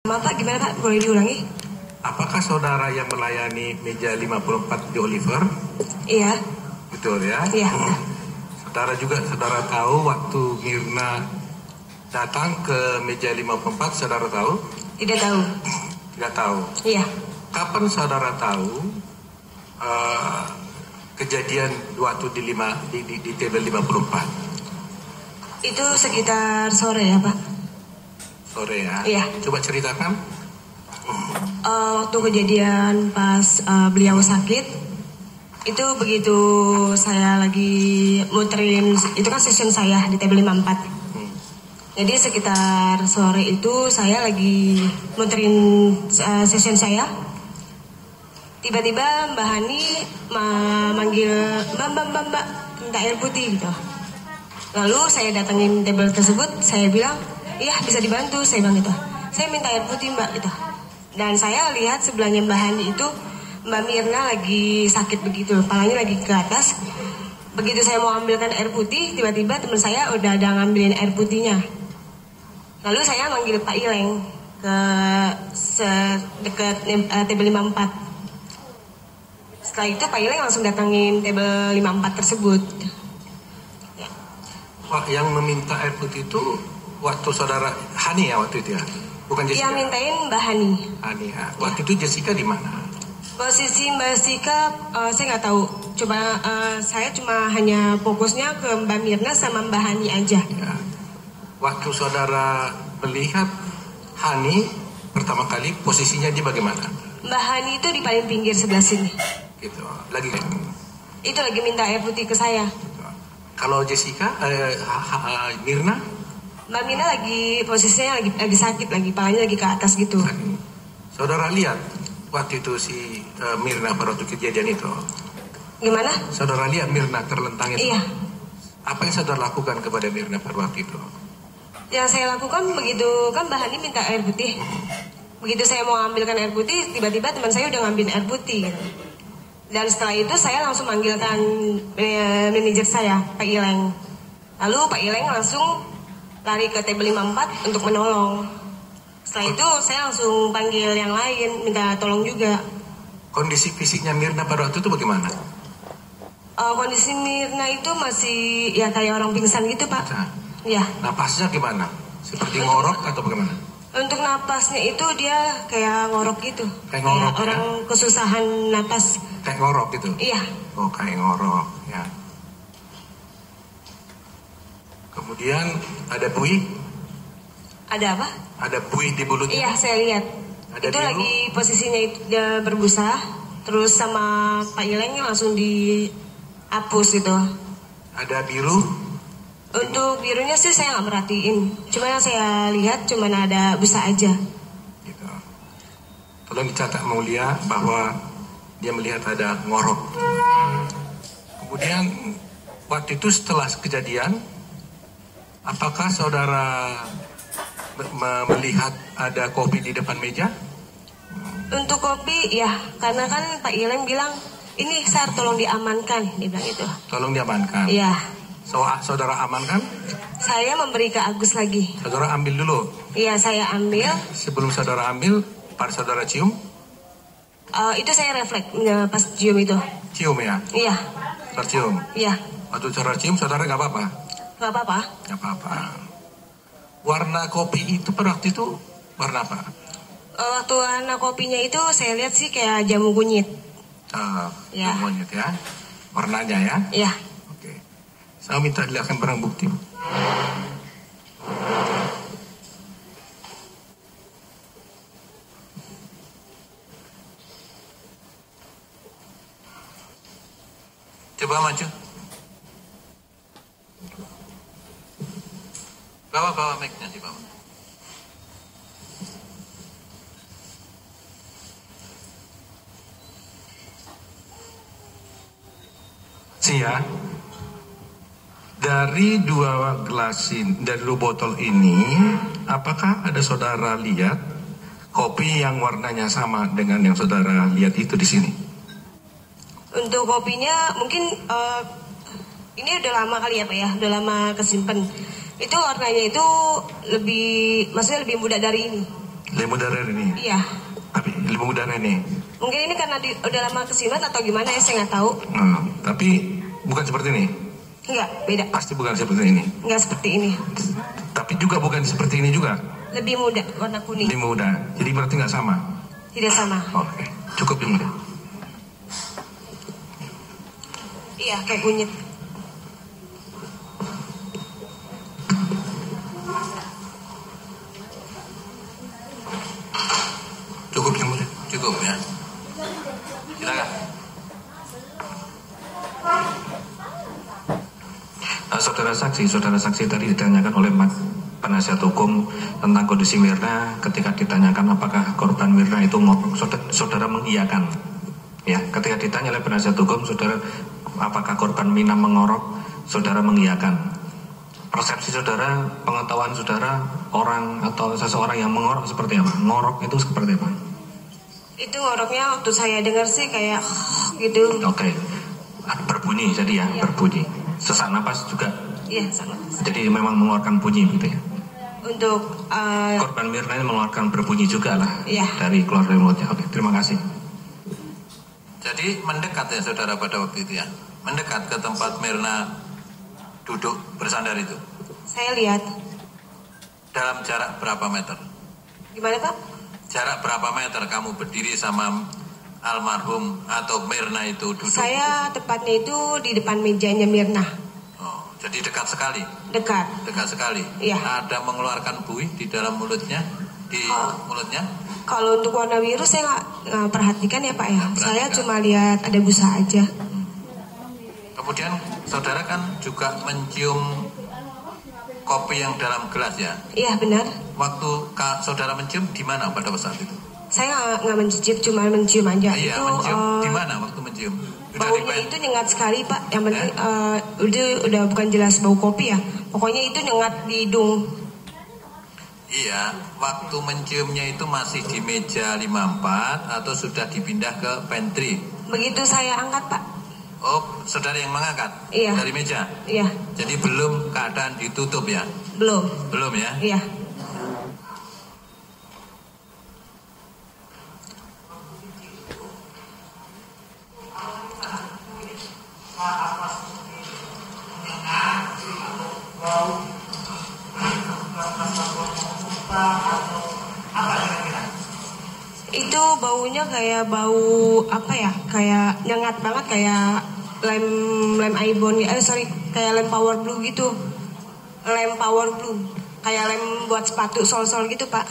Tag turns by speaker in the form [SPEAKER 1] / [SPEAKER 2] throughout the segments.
[SPEAKER 1] Maaf Pak, gimana Pak? Boleh diulangi?
[SPEAKER 2] Apakah saudara yang melayani meja 54 di Oliver?
[SPEAKER 1] Iya.
[SPEAKER 2] Betul ya?
[SPEAKER 1] Iya.
[SPEAKER 2] Saudara tahu waktu Mirna datang ke meja 54, saudara tahu?
[SPEAKER 1] Tidak tahu.
[SPEAKER 2] Tidak tahu.
[SPEAKER 1] Iya.
[SPEAKER 2] Kapan saudara tahu kejadian waktu di table 54?
[SPEAKER 1] Itu sekitar sore ya Pak?
[SPEAKER 2] Sore ya?
[SPEAKER 1] Iya.
[SPEAKER 2] Coba ceritakan.
[SPEAKER 1] Waktu kejadian pas beliau sakit, itu begitu saya lagi muterin, itu kan session saya di table 54. Jadi sekitar sore itu saya lagi muterin session saya. Tiba-tiba Mbak Hani manggil Mbak, minta air putih gitu. Lalu saya datangin table tersebut, saya bilang, iya bisa dibantu, saya bilang gitu. Saya minta air putih Mbak gitu. Dan saya lihat sebelahnya Mbak Hani itu Mbak Mirna lagi sakit begitu, kepalanya lagi ke atas. Begitu saya mau ambilkan air putih, tiba-tiba teman saya udah ada ngambilin air putihnya. Lalu saya manggil Pak Ileng ke dekat table 54. Setelah itu Pak Ileng langsung datangin table 54 tersebut. Ya.
[SPEAKER 2] Pak yang meminta air putih itu waktu saudara Hani ya waktu itu ya? Bukan Jessica?
[SPEAKER 1] Yang mintain Mbak Hani.
[SPEAKER 2] Hani ya. Waktu itu Jessica di mana?
[SPEAKER 1] Posisi Mbak Jessica saya nggak tahu. Saya cuma hanya fokusnya ke Mbak Mirna sama Mbak Hani aja.
[SPEAKER 2] Ya. Waktu saudara melihat Hani pertama kali, posisinya dia bagaimana?
[SPEAKER 1] Mbak Hani itu di paling pinggir sebelah sini.
[SPEAKER 2] Gitu. Lagi kan?
[SPEAKER 1] Itu lagi minta air putih ke saya.
[SPEAKER 2] Gitu. Kalau Jessica, Mirna?
[SPEAKER 1] Mbak Mirna lagi posisinya lagi sakit, lagi palanya lagi ke atas gitu.
[SPEAKER 2] Saudara lihat waktu itu si Mirna pada waktu kejadian itu?
[SPEAKER 1] Gimana?
[SPEAKER 2] Saudara lihat Mirna terlentang itu?
[SPEAKER 1] Iya.
[SPEAKER 2] Apa yang saudara lakukan kepada Mirna pada waktu itu?
[SPEAKER 1] Yang saya lakukan begitu kan Mbak Hani minta air putih. Begitu saya mau ambilkan air putih, tiba-tiba teman saya udah ngambil air putih. Gitu. Dan setelah itu saya langsung manggilkan manajer saya, Pak Ileng. Lalu Pak Ileng langsung lari ke table 54 untuk menolong. Setelah itu saya langsung panggil yang lain, minta tolong juga.
[SPEAKER 2] Kondisi fisiknya Mirna pada waktu itu bagaimana?
[SPEAKER 1] Kondisi Mirna itu masih ya kayak orang pingsan gitu Pak.
[SPEAKER 2] Nah,
[SPEAKER 1] ya.
[SPEAKER 2] napasnya gimana? Seperti ngorok atau bagaimana?
[SPEAKER 1] Untuk napasnya itu dia kayak ngorok gitu.
[SPEAKER 2] Kayak ngorok ya?
[SPEAKER 1] Orang kesusahan napas.
[SPEAKER 2] Kayak ngorok gitu?
[SPEAKER 1] Iya.
[SPEAKER 2] Oh kayak ngorok ya. Kemudian ada buih?
[SPEAKER 1] Ada apa?
[SPEAKER 2] Ada buih di mulutnya?
[SPEAKER 1] Iya saya lihat.
[SPEAKER 2] Ada
[SPEAKER 1] itu
[SPEAKER 2] biru?
[SPEAKER 1] lagi posisinya itu dia berbusa. Terus sama Pak Ileng langsung dihapus gitu.
[SPEAKER 2] Ada biru?
[SPEAKER 1] Untuk birunya sih saya nggak merhatiin. Cuma yang saya lihat cuma ada busa aja.
[SPEAKER 2] Gitu. Tolong dicatat mulia bahwa dia melihat ada ngorok. Kemudian waktu itu setelah kejadian, apakah saudara melihat ada kopi di depan meja?
[SPEAKER 1] Untuk kopi ya, karena kan Pak Ileng bilang ini Sar tolong diamankan, dia bilang itu.
[SPEAKER 2] Tolong diamankan.
[SPEAKER 1] Iya.
[SPEAKER 2] Saudara amankan?
[SPEAKER 1] Saya memberi ke Agus lagi.
[SPEAKER 2] Saudara ambil dulu?
[SPEAKER 1] Iya, saya ambil.
[SPEAKER 2] Sebelum saudara ambil, pada saudara cium?
[SPEAKER 1] Itu saya refleks pas cium itu.
[SPEAKER 2] Cium ya?
[SPEAKER 1] Iya.
[SPEAKER 2] Tercium?
[SPEAKER 1] Iya.
[SPEAKER 2] Waktu saudara cium, saudara nggak apa-apa?
[SPEAKER 1] Nggak apa-apa.
[SPEAKER 2] Nggak apa-apa. Warna kopi itu pada waktu itu warna apa?
[SPEAKER 1] Waktu warna kopinya itu saya lihat sih kayak jamu kunyit. Ya.
[SPEAKER 2] Jamu kunyit ya? Warnanya ya?
[SPEAKER 1] Iya.
[SPEAKER 2] Saya minta dilihatkan barang bukti. Coba maju. Bawa mic-nya di bawah. Ya. Dari dua botol ini, apakah ada saudara lihat kopi yang warnanya sama dengan yang saudara lihat itu di sini?
[SPEAKER 1] Untuk kopinya mungkin ini udah lama kali ya Pak ya, udah lama kesimpan. Itu warnanya itu maksudnya lebih muda dari ini.
[SPEAKER 2] Lemu udara ini?
[SPEAKER 1] Iya.
[SPEAKER 2] Tapi lemu udara ini?
[SPEAKER 1] Mungkin ini karena udah lama kesiuman atau gimana ya, saya nggak tahu.
[SPEAKER 2] Tapi bukan seperti ini?
[SPEAKER 1] Enggak, beda.
[SPEAKER 2] Pasti bukan seperti ini? Enggak
[SPEAKER 1] seperti ini.
[SPEAKER 2] Tapi juga bukan seperti ini juga?
[SPEAKER 1] Lebih muda, warna kuning.
[SPEAKER 2] Lebih muda, jadi berarti nggak sama?
[SPEAKER 1] Tidak sama.
[SPEAKER 2] Oke, cukup yang muda.
[SPEAKER 1] Iya, kayak kunyit.
[SPEAKER 2] Cukup yang muda? Cukup ya. Silakan. Saudara saksi tadi ditanyakan oleh penasihat hukum tentang kondisi Mirna. Ketika ditanyakan apakah korban Mirna itu ngorok, saudara mengiyakan. Ya, ketika ditanya oleh penasihat hukum, saudara apakah korban Mirna mengorok, saudara mengiyakan. Persepsi saudara, pengetahuan saudara, orang atau seseorang yang mengorok seperti apa? Ngorok itu seperti apa?
[SPEAKER 1] Itu ngoroknya waktu saya dengar sih kayak gitu.
[SPEAKER 2] Oke. Berbunyi jadi ya, ya. Berbunyi. Sesak napas juga?
[SPEAKER 1] Iya, sesak napas.
[SPEAKER 2] Jadi memang mengeluarkan bunyi gitu ya?
[SPEAKER 1] Untuk
[SPEAKER 2] korban Mirna ini mengeluarkan berbunyi juga lah,
[SPEAKER 1] ya.
[SPEAKER 2] Dari keluar dari mulutnya. Oke, terima kasih. Jadi mendekat ya saudara pada waktu itu ya? Mendekat ke tempat Mirna duduk bersandar itu?
[SPEAKER 1] Saya lihat.
[SPEAKER 2] Dalam jarak berapa meter?
[SPEAKER 1] Gimana Pak?
[SPEAKER 2] Jarak berapa meter kamu berdiri sama almarhum atau Mirna itu duduk?
[SPEAKER 1] Saya tepatnya itu di depan mejanya Mirna.
[SPEAKER 2] Oh, jadi dekat sekali?
[SPEAKER 1] Dekat.
[SPEAKER 2] Dekat sekali?
[SPEAKER 1] Iya.
[SPEAKER 2] Ada mengeluarkan buih di dalam mulutnya? Di mulutnya?
[SPEAKER 1] Kalau untuk warna biru saya nggak perhatikan ya Pak ya. Saya cuma lihat ada busa aja.
[SPEAKER 2] Kemudian saudara kan juga mencium kopi yang dalam gelas ya?
[SPEAKER 1] Iya benar.
[SPEAKER 2] Waktu saudara mencium di mana pada saat itu?
[SPEAKER 1] Saya nggak mencicip, cuma mencium aja.
[SPEAKER 2] Iya,
[SPEAKER 1] itu
[SPEAKER 2] mencium di mana waktu mencium?
[SPEAKER 1] Baunya itu nyengat sekali Pak. Yang penting udah bukan jelas bau kopi ya. Pokoknya itu nyengat di hidung.
[SPEAKER 2] Iya, waktu menciumnya itu masih di meja 54 atau sudah dipindah ke pantry?
[SPEAKER 1] Begitu saya angkat Pak.
[SPEAKER 2] Oh, saudara yang mengangkat?
[SPEAKER 1] Iya.
[SPEAKER 2] Dari meja?
[SPEAKER 1] Iya.
[SPEAKER 2] Jadi belum keadaan ditutup ya?
[SPEAKER 1] Belum.
[SPEAKER 2] Belum ya?
[SPEAKER 1] Iya. Itu baunya kayak bau apa ya? Kayak nyengat banget, kayak lem Aibon ya. Kayak lem Power Blue gitu. Lem Power Blue. Kayak lem buat sepatu sol-sol gitu, Pak.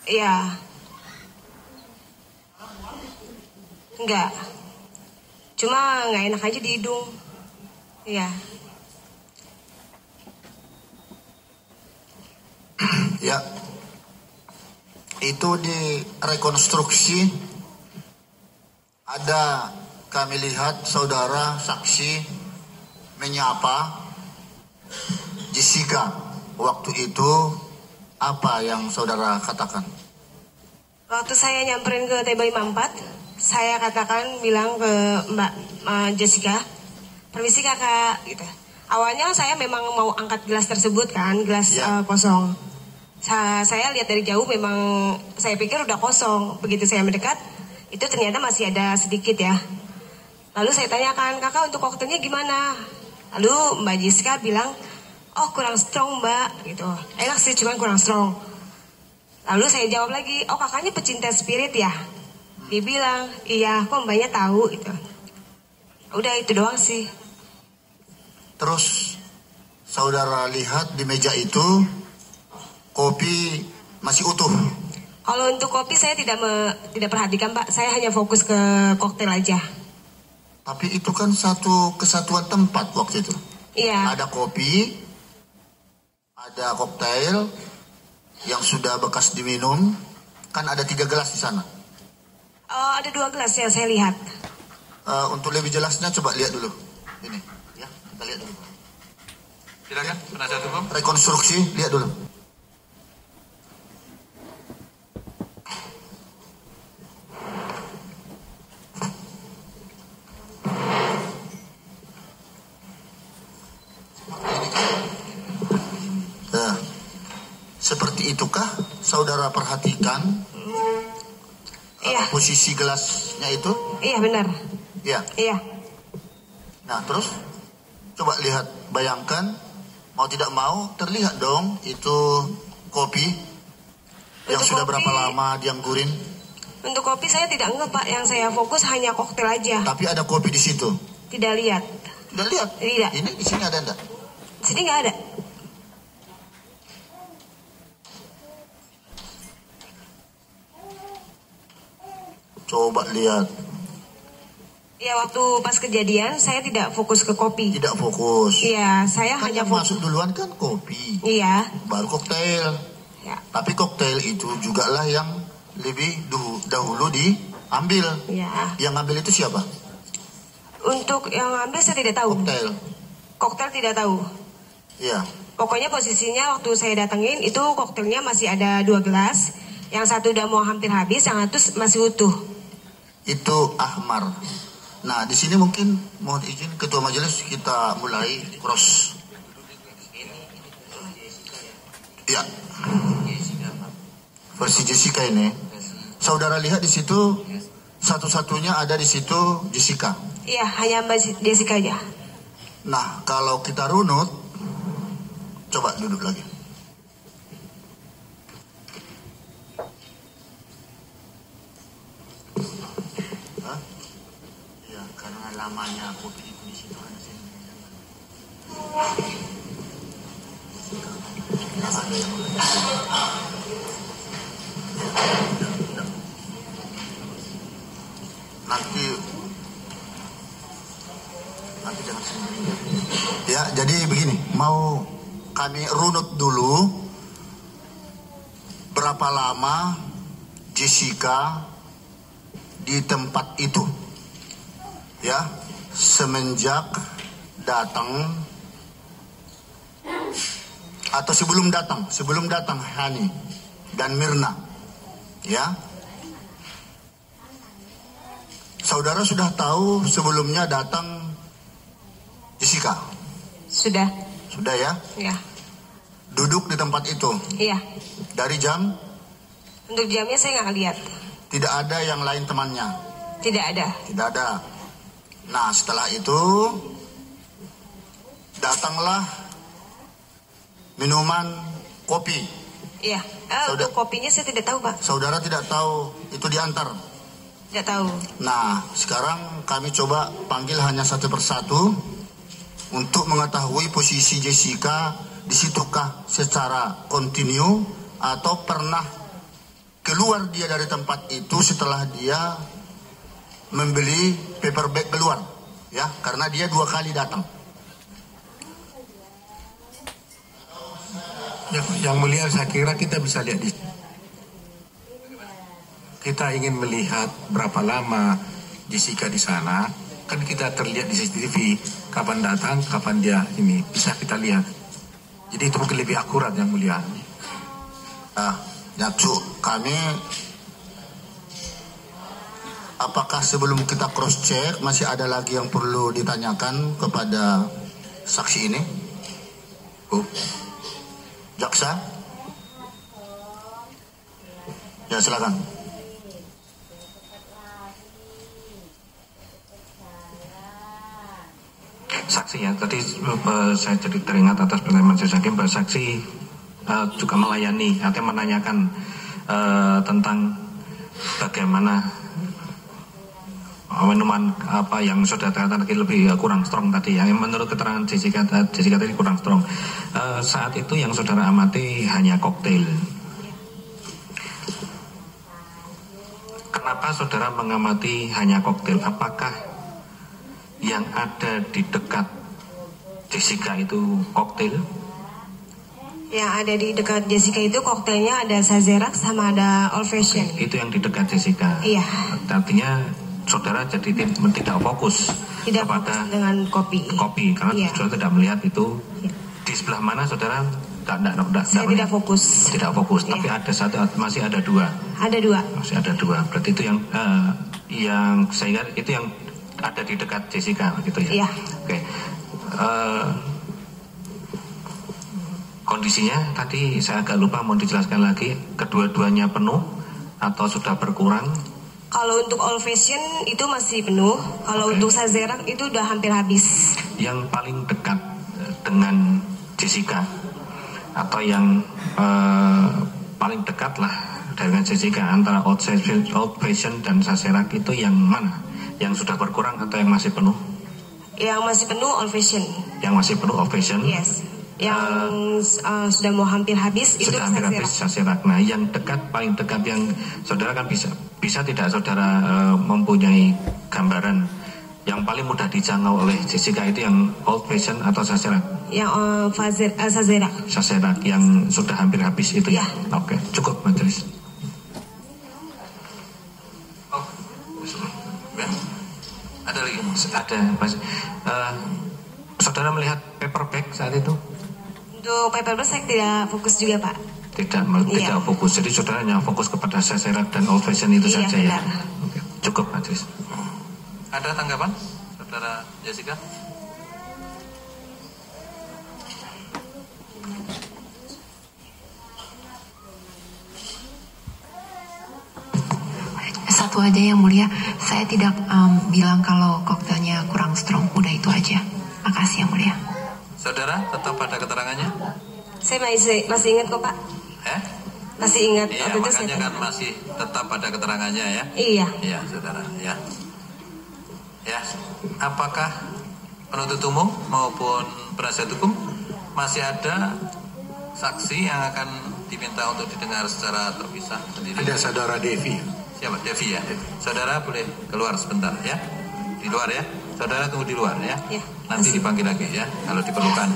[SPEAKER 1] Iya. Enggak. Cuma nggak enak aja di hidung. Iya.
[SPEAKER 3] Ya, itu di rekonstruksi ada kami lihat saudara saksi menyapa Jessica. Waktu itu apa yang saudara katakan?
[SPEAKER 1] Waktu saya nyamperin ke TB54, saya bilang ke Mbak Jessica, permisi kakak, gitu. Awalnya saya memang mau angkat gelas tersebut kan, gelas kosong. Saya lihat dari jauh memang saya pikir udah kosong. Begitu saya mendekat, itu ternyata masih ada sedikit ya. Lalu saya tanyakan, kakak untuk koktelnya gimana? Lalu Mbak Jessica bilang, oh kurang strong mbak, gitu. Enak sih cuman kurang strong. Lalu saya jawab lagi, oh kakaknya pecinta spirit ya? Dia bilang, iya kok mbaknya tahu gitu. Udah itu doang sih.
[SPEAKER 3] Terus saudara lihat di meja itu kopi masih utuh.
[SPEAKER 1] Kalau untuk kopi saya tidak perhatikan Pak. Saya hanya fokus ke koktail aja.
[SPEAKER 3] Tapi itu kan satu kesatuan tempat waktu itu.
[SPEAKER 1] Iya.
[SPEAKER 3] Ada kopi, ada koktail yang sudah bekas diminum. Kan ada 3 gelas di sana.
[SPEAKER 1] Ada 2 gelas yang saya lihat.
[SPEAKER 3] Untuk lebih jelasnya coba lihat dulu. Ini, ya kita lihat dulu.
[SPEAKER 2] Silakan penasihat hukum.
[SPEAKER 3] Rekonstruksi, lihat dulu. situkah saudara perhatikan
[SPEAKER 1] Iya.
[SPEAKER 3] posisi gelasnya itu?
[SPEAKER 1] Iya benar.
[SPEAKER 3] Iya.
[SPEAKER 1] Iya.
[SPEAKER 3] Nah terus coba lihat, bayangkan, mau tidak mau terlihat dong itu kopi yang
[SPEAKER 1] Untuk
[SPEAKER 3] sudah
[SPEAKER 1] kopi-
[SPEAKER 3] berapa lama dianggurin.
[SPEAKER 1] Untuk kopi saya tidak nge Pak, yang saya fokus hanya koktail aja.
[SPEAKER 3] Tapi ada kopi di situ.
[SPEAKER 1] Tidak lihat.
[SPEAKER 3] Tidak lihat?
[SPEAKER 1] Tidak.
[SPEAKER 3] Ini di sini ada enggak?
[SPEAKER 1] Sini nggak ada.
[SPEAKER 3] Coba lihat.
[SPEAKER 1] Ya waktu pas kejadian saya tidak fokus ke kopi.
[SPEAKER 3] Tidak fokus.
[SPEAKER 1] Iya, saya
[SPEAKER 3] Kan
[SPEAKER 1] hanya
[SPEAKER 3] yang
[SPEAKER 1] fokus.
[SPEAKER 3] masuk duluan kan kopi,
[SPEAKER 1] Iya.
[SPEAKER 3] baru koktail.
[SPEAKER 1] Ya.
[SPEAKER 3] Tapi koktail itu juga lah yang lebih dahulu diambil.
[SPEAKER 1] Iya.
[SPEAKER 3] Yang ambil itu siapa?
[SPEAKER 1] Untuk yang ambil saya tidak tahu.
[SPEAKER 3] Koktail.
[SPEAKER 1] Koktail tidak tahu.
[SPEAKER 3] Iya.
[SPEAKER 1] Pokoknya posisinya waktu saya datengin itu koktailnya masih ada 2 gelas. Yang satu udah mau hampir habis, yang satu masih utuh.
[SPEAKER 3] Itu Ahmar. Nah, di sini mungkin mohon izin Ketua Majelis kita mulai cross. Ya. Versi Jessica ini. Saudara lihat di situ satu-satunya ada di situ Jessica.
[SPEAKER 1] Iya, hanya Mbak Jessica aja.
[SPEAKER 3] Nah, kalau kita runut, coba duduk lagi. Hah? Ya, karena lamanya kopi itu di situ ada sini. Ada yang nanti jangan sendiri. Ya, jadi begini, mau kami runut dulu berapa lama Jessica di tempat itu. Ya, semenjak datang atau sebelum datang Hani dan Mirna. Ya. Saudara sudah tahu sebelumnya datang Jessica?
[SPEAKER 1] Sudah.
[SPEAKER 3] Sudah ya?
[SPEAKER 1] Ya.
[SPEAKER 3] Duduk di tempat itu.
[SPEAKER 1] Iya.
[SPEAKER 3] Dari jam?
[SPEAKER 1] Untuk jamnya saya nggak lihat.
[SPEAKER 3] Tidak ada yang lain temannya?
[SPEAKER 1] Tidak ada.
[SPEAKER 3] Tidak ada. Nah, setelah itu datanglah minuman kopi.
[SPEAKER 1] Iya. Untuk kopinya saya tidak tahu Pak.
[SPEAKER 3] Saudara tidak tahu itu diantar?
[SPEAKER 1] Tidak tahu.
[SPEAKER 3] Nah, sekarang kami coba panggil hanya satu persatu untuk mengetahui posisi Jessica di situkah secara kontinu atau pernah keluar dia dari tempat itu setelah dia membeli paper bag keluar, ya, karena dia 2 kali datang.
[SPEAKER 2] Yang mulia, saya kira kita bisa lihat di kita ingin melihat berapa lama Jessica di sana, kan kita terlihat di CCTV kapan datang, kapan dia ini bisa kita lihat. Jadi itu mungkin lebih akurat yang mulia.
[SPEAKER 3] Ya, Cuk, kami apakah sebelum kita cross check masih ada lagi yang perlu ditanyakan kepada saksi ini? Jaksa? Ya, silakan.
[SPEAKER 2] Saksi ya, tadi saya jadi teringat atas pertanyaan Majelis Hakim bahwa saksi juga melayani, artinya menanyakan tentang bagaimana minuman apa yang sudah ternyata lagi lebih kurang strong tadi ya. Menurut keterangan Jessica tadi kurang strong. Saat itu yang saudara amati hanya koktail. Kenapa saudara mengamati hanya koktail? Apakah yang ada di dekat Jessica itu koktail?
[SPEAKER 1] Yang ada di dekat Jessica itu koktailnya ada Sazerac sama ada Old Fashion.
[SPEAKER 2] Itu yang di dekat Jessica.
[SPEAKER 1] Iya.
[SPEAKER 2] Artinya saudara jadi tidak fokus
[SPEAKER 1] Tidak
[SPEAKER 2] kepada
[SPEAKER 1] fokus dengan kopi.
[SPEAKER 2] karena
[SPEAKER 1] Iya.
[SPEAKER 2] saudara tidak melihat itu
[SPEAKER 1] Iya.
[SPEAKER 2] di sebelah mana saudara
[SPEAKER 1] Saya tidak fokus.
[SPEAKER 2] Tidak fokus.
[SPEAKER 1] Iya.
[SPEAKER 2] Tapi ada satu, masih ada 2.
[SPEAKER 1] Ada 2.
[SPEAKER 2] Masih ada 2. Berarti itu yang saya ingat itu yang ada di dekat Jessica gitu ya.
[SPEAKER 1] Iya.
[SPEAKER 2] Oke. Kondisinya tadi saya agak lupa, mau dijelaskan lagi, kedua-duanya penuh atau sudah berkurang?
[SPEAKER 1] Kalau untuk Old Fashion itu masih penuh. Kalau untuk Sazerac itu udah hampir habis.
[SPEAKER 2] Yang paling dekat dengan Jessica atau yang paling dekat lah dengan Jessica antara Old Fashion dan Sazerac itu yang mana? Yang sudah berkurang atau yang masih penuh?
[SPEAKER 1] Yang masih penuh Old Fashion.
[SPEAKER 2] Yang masih penuh Old Fashion?
[SPEAKER 1] Yes. Yang sudah mau hampir habis itu
[SPEAKER 2] sudah hampir habis Sazerac. Nah, yang dekat, paling dekat yang saudara kan bisa tidak saudara mempunyai gambaran yang paling mudah dijangkau oleh Jessica itu yang Old Fashion atau Sazerac?
[SPEAKER 1] Yang Sazerac.
[SPEAKER 2] Sazerac yang sudah hampir habis itu ya? Oke, cukup majelis. Oh, ya. Ada lagi? Ada, Mas. Saudara melihat paperback saat itu?
[SPEAKER 1] Untuk paperback saya tidak fokus juga, Pak.
[SPEAKER 2] Tidak fokus. Jadi saudara hanya fokus kepada Sazerac dan Old Fashion itu saja ya? Oke. Cukup, majelis. Ada tanggapan, saudara Jessica?
[SPEAKER 4] Satu aja yang mulia, saya tidak bilang kalau koktelnya kurang strong, udah itu aja. Makasih yang mulia.
[SPEAKER 2] Saudara tetap pada keterangannya?
[SPEAKER 1] Saya masih ingat kok, Pak. Masih ingat.
[SPEAKER 2] Iya, makanya kan masih tetap pada keterangannya ya?
[SPEAKER 1] Iya.
[SPEAKER 2] Iya, saudara. Ya. Ya. Apakah penuntut umum maupun penasihat hukum masih ada saksi yang akan diminta untuk didengar secara terpisah sendiri?
[SPEAKER 5] Ada saudara Devi.
[SPEAKER 2] Siapa? Devi ya? Saudara boleh keluar sebentar ya? Di luar ya? Saudara tunggu di luar ya?
[SPEAKER 1] Ya.
[SPEAKER 2] Nanti dipanggil lagi ya, kalau diperlukan.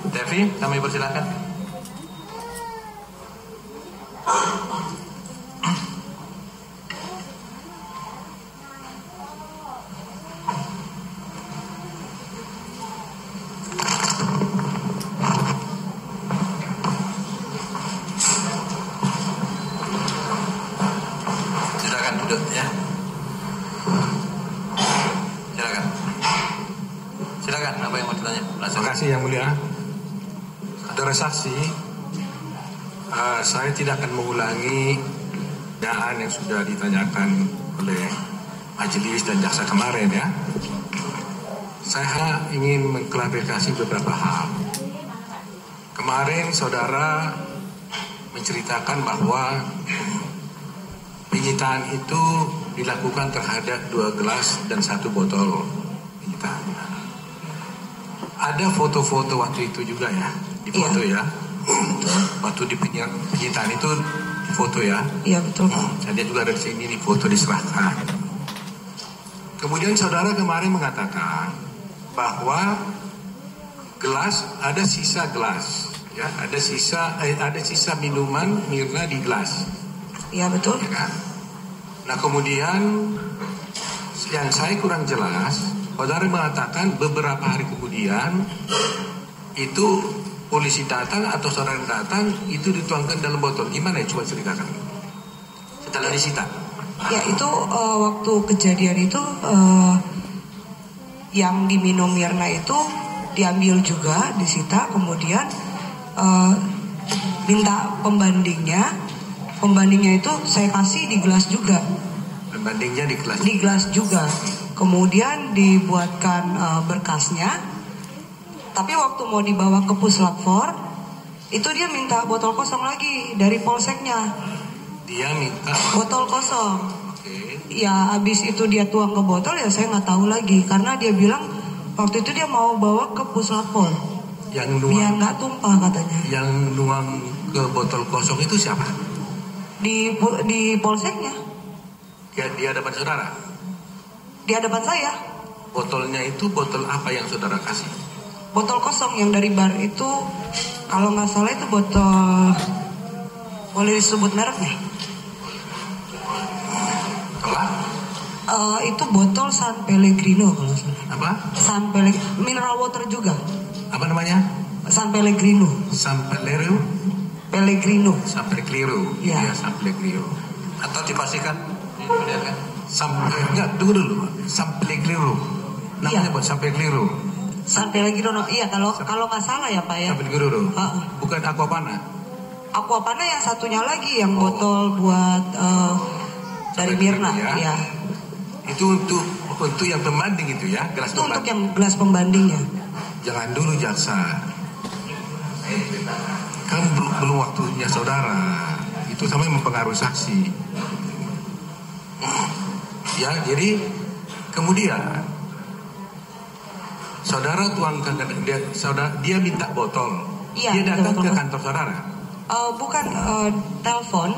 [SPEAKER 2] Devi, kami persilakan. Silakan duduk ya. Silakan, apa yang mau ditanya?
[SPEAKER 5] Terima kasih yang mulia. Saudara saksi, saya tidak akan mengulangi daan yang sudah ditanyakan oleh majelis dan jaksa kemarin ya. Saya ingin mengklarifikasi beberapa hal. Kemarin saudara menceritakan bahwa penyitaan itu dilakukan terhadap 2 gelas dan 1 botol penyitaan. Ada foto-foto waktu itu juga ya, di foto ya. Waktu di penyitaan itu di foto ya.
[SPEAKER 1] Iya betul.
[SPEAKER 5] Saya juga ada di sini di foto diserahkan. Kemudian saudara kemarin mengatakan bahwa gelas ada sisa gelas, ya ada sisa minuman Mirna di gelas.
[SPEAKER 1] Iya betul.
[SPEAKER 5] Ya kan? Nah kemudian yang saya kurang jelas. Saudara mengatakan beberapa hari kemudian itu polisi datang atau saudara datang itu dituangkan dalam botol. Gimana ya? Coba ceritakan. Setelah disita.
[SPEAKER 6] Ya itu waktu kejadian itu yang diminum Mirna itu diambil juga, disita. Kemudian minta pembandingnya. Pembandingnya itu saya kasih di gelas juga.
[SPEAKER 5] Pembandingnya di gelas.
[SPEAKER 6] Di gelas juga. Kemudian dibuatkan berkasnya, tapi waktu mau dibawa ke Puslap 4, itu dia minta botol kosong lagi dari polseknya.
[SPEAKER 5] Dia minta
[SPEAKER 6] botol kosong.
[SPEAKER 5] Oke.
[SPEAKER 6] Ya habis itu dia tuang ke botol, ya saya nggak tahu lagi, karena dia bilang waktu itu dia mau bawa ke Puslap 4.
[SPEAKER 5] Yang nuang,
[SPEAKER 6] biar nggak tumpah katanya.
[SPEAKER 5] Yang nuang ke botol kosong itu siapa?
[SPEAKER 6] Di polseknya.
[SPEAKER 5] Di hadapan saudara?
[SPEAKER 6] Di hadapan saya.
[SPEAKER 5] Botolnya itu botol apa yang saudara kasih?
[SPEAKER 6] Botol kosong yang dari bar itu, kalau nggak salah itu botol, boleh disebut mereknya? Itu botol San Pellegrino kalau salah.
[SPEAKER 5] Apa?
[SPEAKER 6] San Pellegrino, mineral water juga.
[SPEAKER 5] Apa namanya?
[SPEAKER 6] San Pellegrino.
[SPEAKER 5] San Pellegrino.
[SPEAKER 6] Pellegrino.
[SPEAKER 5] San Pellegrino.
[SPEAKER 6] Ya.
[SPEAKER 5] San Pellegrino.
[SPEAKER 2] Atau dipastikan? Dibenarkan?
[SPEAKER 5] Enggak, tunggu dulu. San Pellegrino. Namanya buat San Pellegrino.
[SPEAKER 6] Sampai lagi Rono. Iya, kalau nggak salah ya Pak ya.
[SPEAKER 5] Sampai lagi Rono. Bukan Aquapana.
[SPEAKER 6] Aquapana yang satunya lagi yang botol buat dari Mirna. Ya.
[SPEAKER 5] Itu untuk yang pembanding itu ya, gelas
[SPEAKER 6] itu
[SPEAKER 5] pembanding.
[SPEAKER 6] Untuk yang gelas pembandingnya.
[SPEAKER 5] Jangan dulu jaksa. Kan belum waktunya saudara. Itu sampai mempengaruhi saksi. Ya, jadi kemudian saudara tuangkan dia minta botol.
[SPEAKER 6] Iya,
[SPEAKER 5] dia datang
[SPEAKER 6] botol.
[SPEAKER 5] ke kantor saudara.
[SPEAKER 6] Bukan
[SPEAKER 5] Telepon.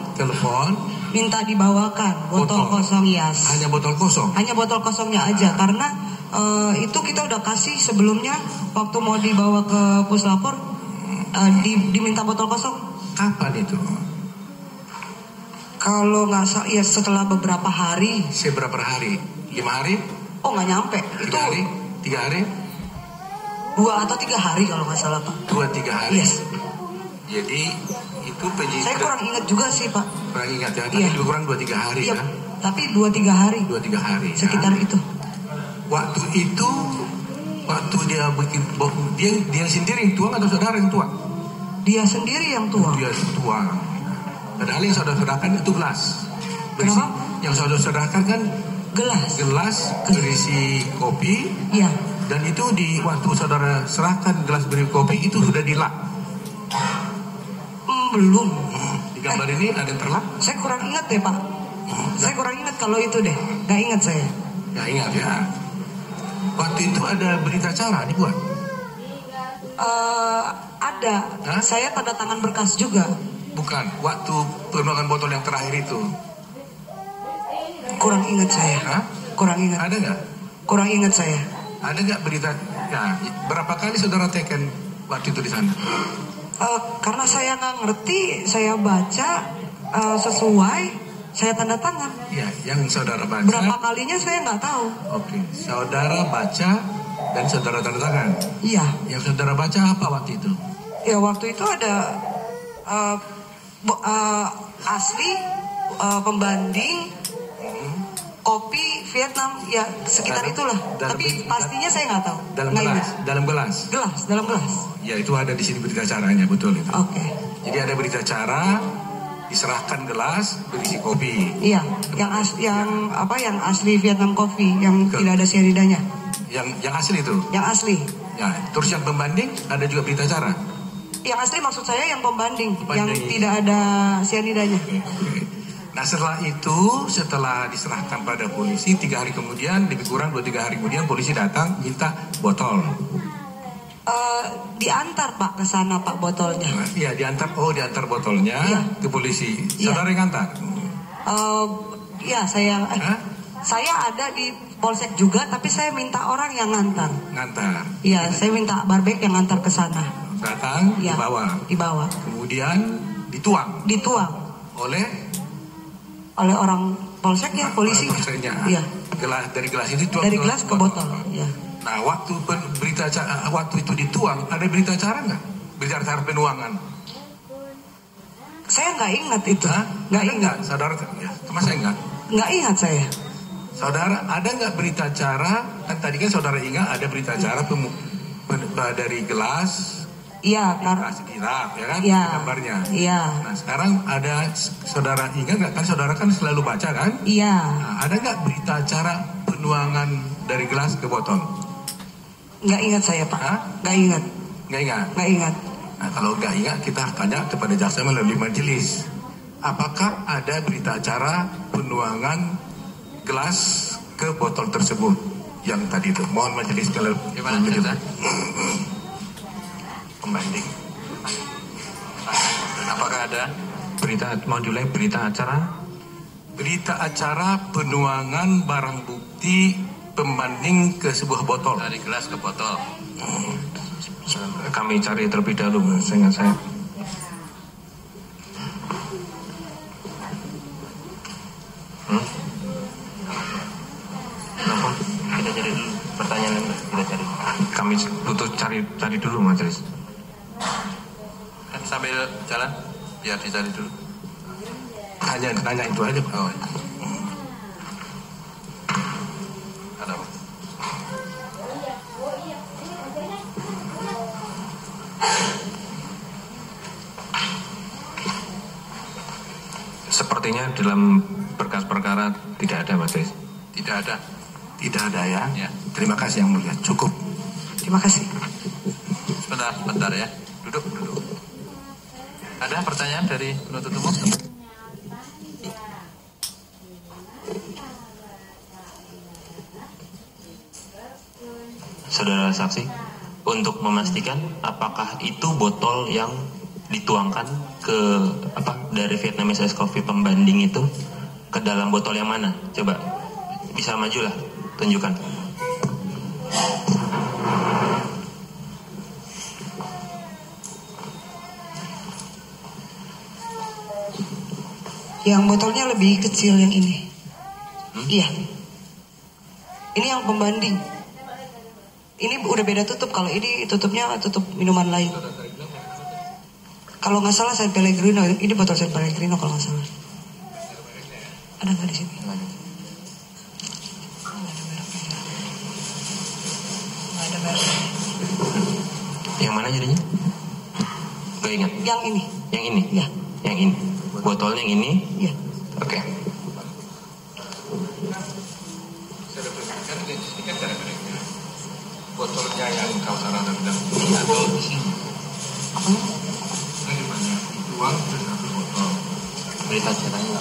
[SPEAKER 6] Minta dibawakan botol kosong Yas.
[SPEAKER 5] Hanya botol kosong.
[SPEAKER 6] Hanya botol kosongnya aja karena itu kita udah kasih sebelumnya waktu mau dibawa ke puslapor diminta botol kosong.
[SPEAKER 5] Kapan itu?
[SPEAKER 6] Kalau nggak salah ya setelah beberapa hari.
[SPEAKER 5] Seberapa hari? 5 hari?
[SPEAKER 6] Oh nggak nyampe.
[SPEAKER 5] 3 hari? 3 hari?
[SPEAKER 6] 2 atau 3 hari kalau nggak salah Pak.
[SPEAKER 5] 2-3 hari.
[SPEAKER 6] Yes.
[SPEAKER 5] Jadi itu penyidik.
[SPEAKER 6] Saya kurang ingat juga sih Pak.
[SPEAKER 5] Kurang ingat ya. Tapi lebih kurang 2-3 hari
[SPEAKER 6] iya,
[SPEAKER 5] ya.
[SPEAKER 6] Tapi 2-3 hari.
[SPEAKER 5] 2-3 hari.
[SPEAKER 6] Sekitar
[SPEAKER 5] ya.
[SPEAKER 6] itu.
[SPEAKER 5] Waktu dia bikin dia sendiri yang tuang atau saudara yang tuang?
[SPEAKER 6] Dia sendiri yang tuang.
[SPEAKER 5] Dia tuang. Padahal yang saudara-saudarakan itu gelas.
[SPEAKER 6] Kenapa?
[SPEAKER 5] Yang saudara-saudarakan kan gelas berisi kopi.
[SPEAKER 6] Iya.
[SPEAKER 5] Dan itu waktu saudara serahkan gelas berisi kopi itu sudah dilak.
[SPEAKER 6] Belum.
[SPEAKER 5] Di gambar ini ada yang terlak?
[SPEAKER 6] Saya kurang ingat deh Pak. Saya kurang ingat kalau itu deh. Gak ingat saya.
[SPEAKER 5] Gak ingat ya. Waktu itu ada berita acara dibuat?
[SPEAKER 6] Ada.
[SPEAKER 5] Hah?
[SPEAKER 6] Saya tanda tangan berkas juga.
[SPEAKER 5] Bukan. Waktu penuangan botol yang terakhir itu.
[SPEAKER 6] Kurang ingat saya.
[SPEAKER 5] Hah?
[SPEAKER 6] Kurang ingat.
[SPEAKER 5] Ada nggak?
[SPEAKER 6] Kurang ingat saya.
[SPEAKER 5] Ada nggak berita? Ya, berapa kali saudara teken waktu itu di sana?
[SPEAKER 6] Karena saya nggak ngerti, saya baca sesuai, saya tanda tangan.
[SPEAKER 5] Ya, yang saudara baca.
[SPEAKER 6] Berapa kalinya saya nggak tahu.
[SPEAKER 5] Oke, saudara baca dan saudara tanda tangan.
[SPEAKER 6] Iya.
[SPEAKER 5] Yang saudara baca apa waktu itu?
[SPEAKER 6] Ya waktu itu ada asli, pembanding, kopi Vietnam, ya sekitar itulah. Tapi pastinya saya nggak tahu.
[SPEAKER 5] Dalam gelas.
[SPEAKER 6] Dalam gelas.
[SPEAKER 5] Ya itu ada di sini berita acaranya, betul itu.
[SPEAKER 6] Oke.
[SPEAKER 5] Jadi ada berita acara, diserahkan gelas berisi kopi.
[SPEAKER 6] Iya, yang asli Vietnam Coffee yang tidak ada cyanidanya.
[SPEAKER 5] Yang asli itu.
[SPEAKER 6] Yang asli.
[SPEAKER 5] Ya, terus yang pembanding ada juga berita acara.
[SPEAKER 6] Yang asli maksud saya yang pembanding. Yang tidak ada cyanidanya.
[SPEAKER 5] Nah setelah diserahkan pada polisi 3 hari kemudian, lebih kurang 2-3 hari kemudian polisi datang minta botol.
[SPEAKER 6] Diantar Pak ke sana Pak botolnya.
[SPEAKER 5] Iya diantar botolnya ke polisi. Saudara yang ngantar?
[SPEAKER 6] Iya saya ada di polsek juga, tapi saya minta orang yang ngantar. Iya saya minta barbek yang ngantar ke sana.
[SPEAKER 5] Datang,
[SPEAKER 6] ya, dibawa.
[SPEAKER 5] Kemudian dituang. Oleh
[SPEAKER 6] orang polsek ya, polisi.
[SPEAKER 5] Iya. Dari gelas itu dituang.
[SPEAKER 6] Dari gelas ke botol. Iya.
[SPEAKER 5] Nah, waktu itu dituang, ada berita acara nggak? Berita acara penuangan?
[SPEAKER 6] Saya nggak ingat itu. Nggak ingat.
[SPEAKER 5] Saudara, ya, masa ingat?
[SPEAKER 6] Nggak ingat saya.
[SPEAKER 5] Saudara, ada nggak berita acara? Kan tadi kan saudara ingat ada berita acara dari gelas.
[SPEAKER 6] Iya,
[SPEAKER 5] dilap, ya kan?
[SPEAKER 6] Iya.
[SPEAKER 5] Gambarnya.
[SPEAKER 6] Iya.
[SPEAKER 5] Nah, sekarang ada saudara ingat nggak? Kan saudara kan selalu baca kan?
[SPEAKER 6] Iya.
[SPEAKER 5] Nah, ada nggak berita acara penuangan dari gelas ke botol?
[SPEAKER 6] Nggak ingat saya Pak. Nggak ingat.
[SPEAKER 5] Nggak ingat. Nah, kalau nggak ingat kita tanya kepada jaksa melalui majelis. Apakah ada berita acara penuangan gelas ke botol tersebut yang tadi itu? Mohon majelis kalau gimana cerita? Pembanding. Apakah ada berita acara? Berita acara penuangan barang bukti pembanding ke sebuah botol. Dari gelas ke botol.
[SPEAKER 2] Kami cari terlebih dahulu, seingat saya. Kenapa? Kita cari dulu pertanyaan yang kita cari. Kami butuh cari dulu majelis.
[SPEAKER 5] Kan sambil jalan biar dicari dulu. Hanya nanya itu aja. Oh. Ada apa?
[SPEAKER 2] Sepertinya dalam berkas perkara tidak ada, Mas.
[SPEAKER 5] Tidak ada.
[SPEAKER 3] Tidak ada ya.
[SPEAKER 5] Ya.
[SPEAKER 3] Terima kasih Yang Mulia. Cukup.
[SPEAKER 6] Terima kasih.
[SPEAKER 5] Sebentar ya. Duduk. Ada pertanyaan dari penuntut umum?
[SPEAKER 7] Saudara saksi, untuk memastikan apakah itu botol yang dituangkan ke dari Vietnamese Ice Coffee pembanding itu ke dalam botol yang mana? Coba bisa majulah, tunjukkan.
[SPEAKER 6] Yang botolnya lebih kecil yang ini. Iya. Ini yang pembanding. Ini udah beda tutup. Kalau ini tutupnya tutup minuman lain. Kalau nggak salah San Pellegrino. Ini botol San Pellegrino kalau nggak salah. Ada nggak di sini? Nggak ada merek.
[SPEAKER 7] Yang mana jadinya? Gak ingat.
[SPEAKER 6] Yang ini.
[SPEAKER 7] Yang ini.
[SPEAKER 6] Ya.
[SPEAKER 7] Yang ini. Botolnya yang ini.
[SPEAKER 6] Iya.
[SPEAKER 7] Oke.
[SPEAKER 5] Botolnya yang kau sarankan bilang ini atau di sini?
[SPEAKER 6] Apanya?
[SPEAKER 5] Ini banyak uang terus satu botol.
[SPEAKER 7] Berita acaranya.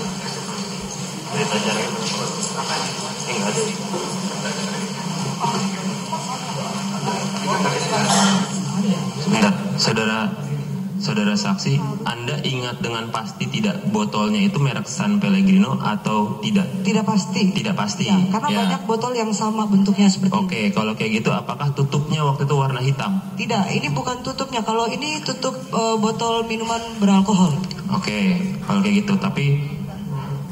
[SPEAKER 7] Berita acaranya. Enggak ada. Sebentar, saudara saksi, Anda ingat dengan pasti tidak botolnya itu merek San Pellegrino atau tidak?
[SPEAKER 6] Tidak pasti.
[SPEAKER 7] Tidak pasti.
[SPEAKER 6] Ya, karena banyak botol yang sama bentuknya seperti ini.
[SPEAKER 7] Oke, kalau kayak gitu, apakah tutupnya waktu itu warna hitam?
[SPEAKER 6] Tidak, ini bukan tutupnya. Kalau ini tutup botol minuman beralkohol.
[SPEAKER 7] Oke, kalau kayak gitu, tapi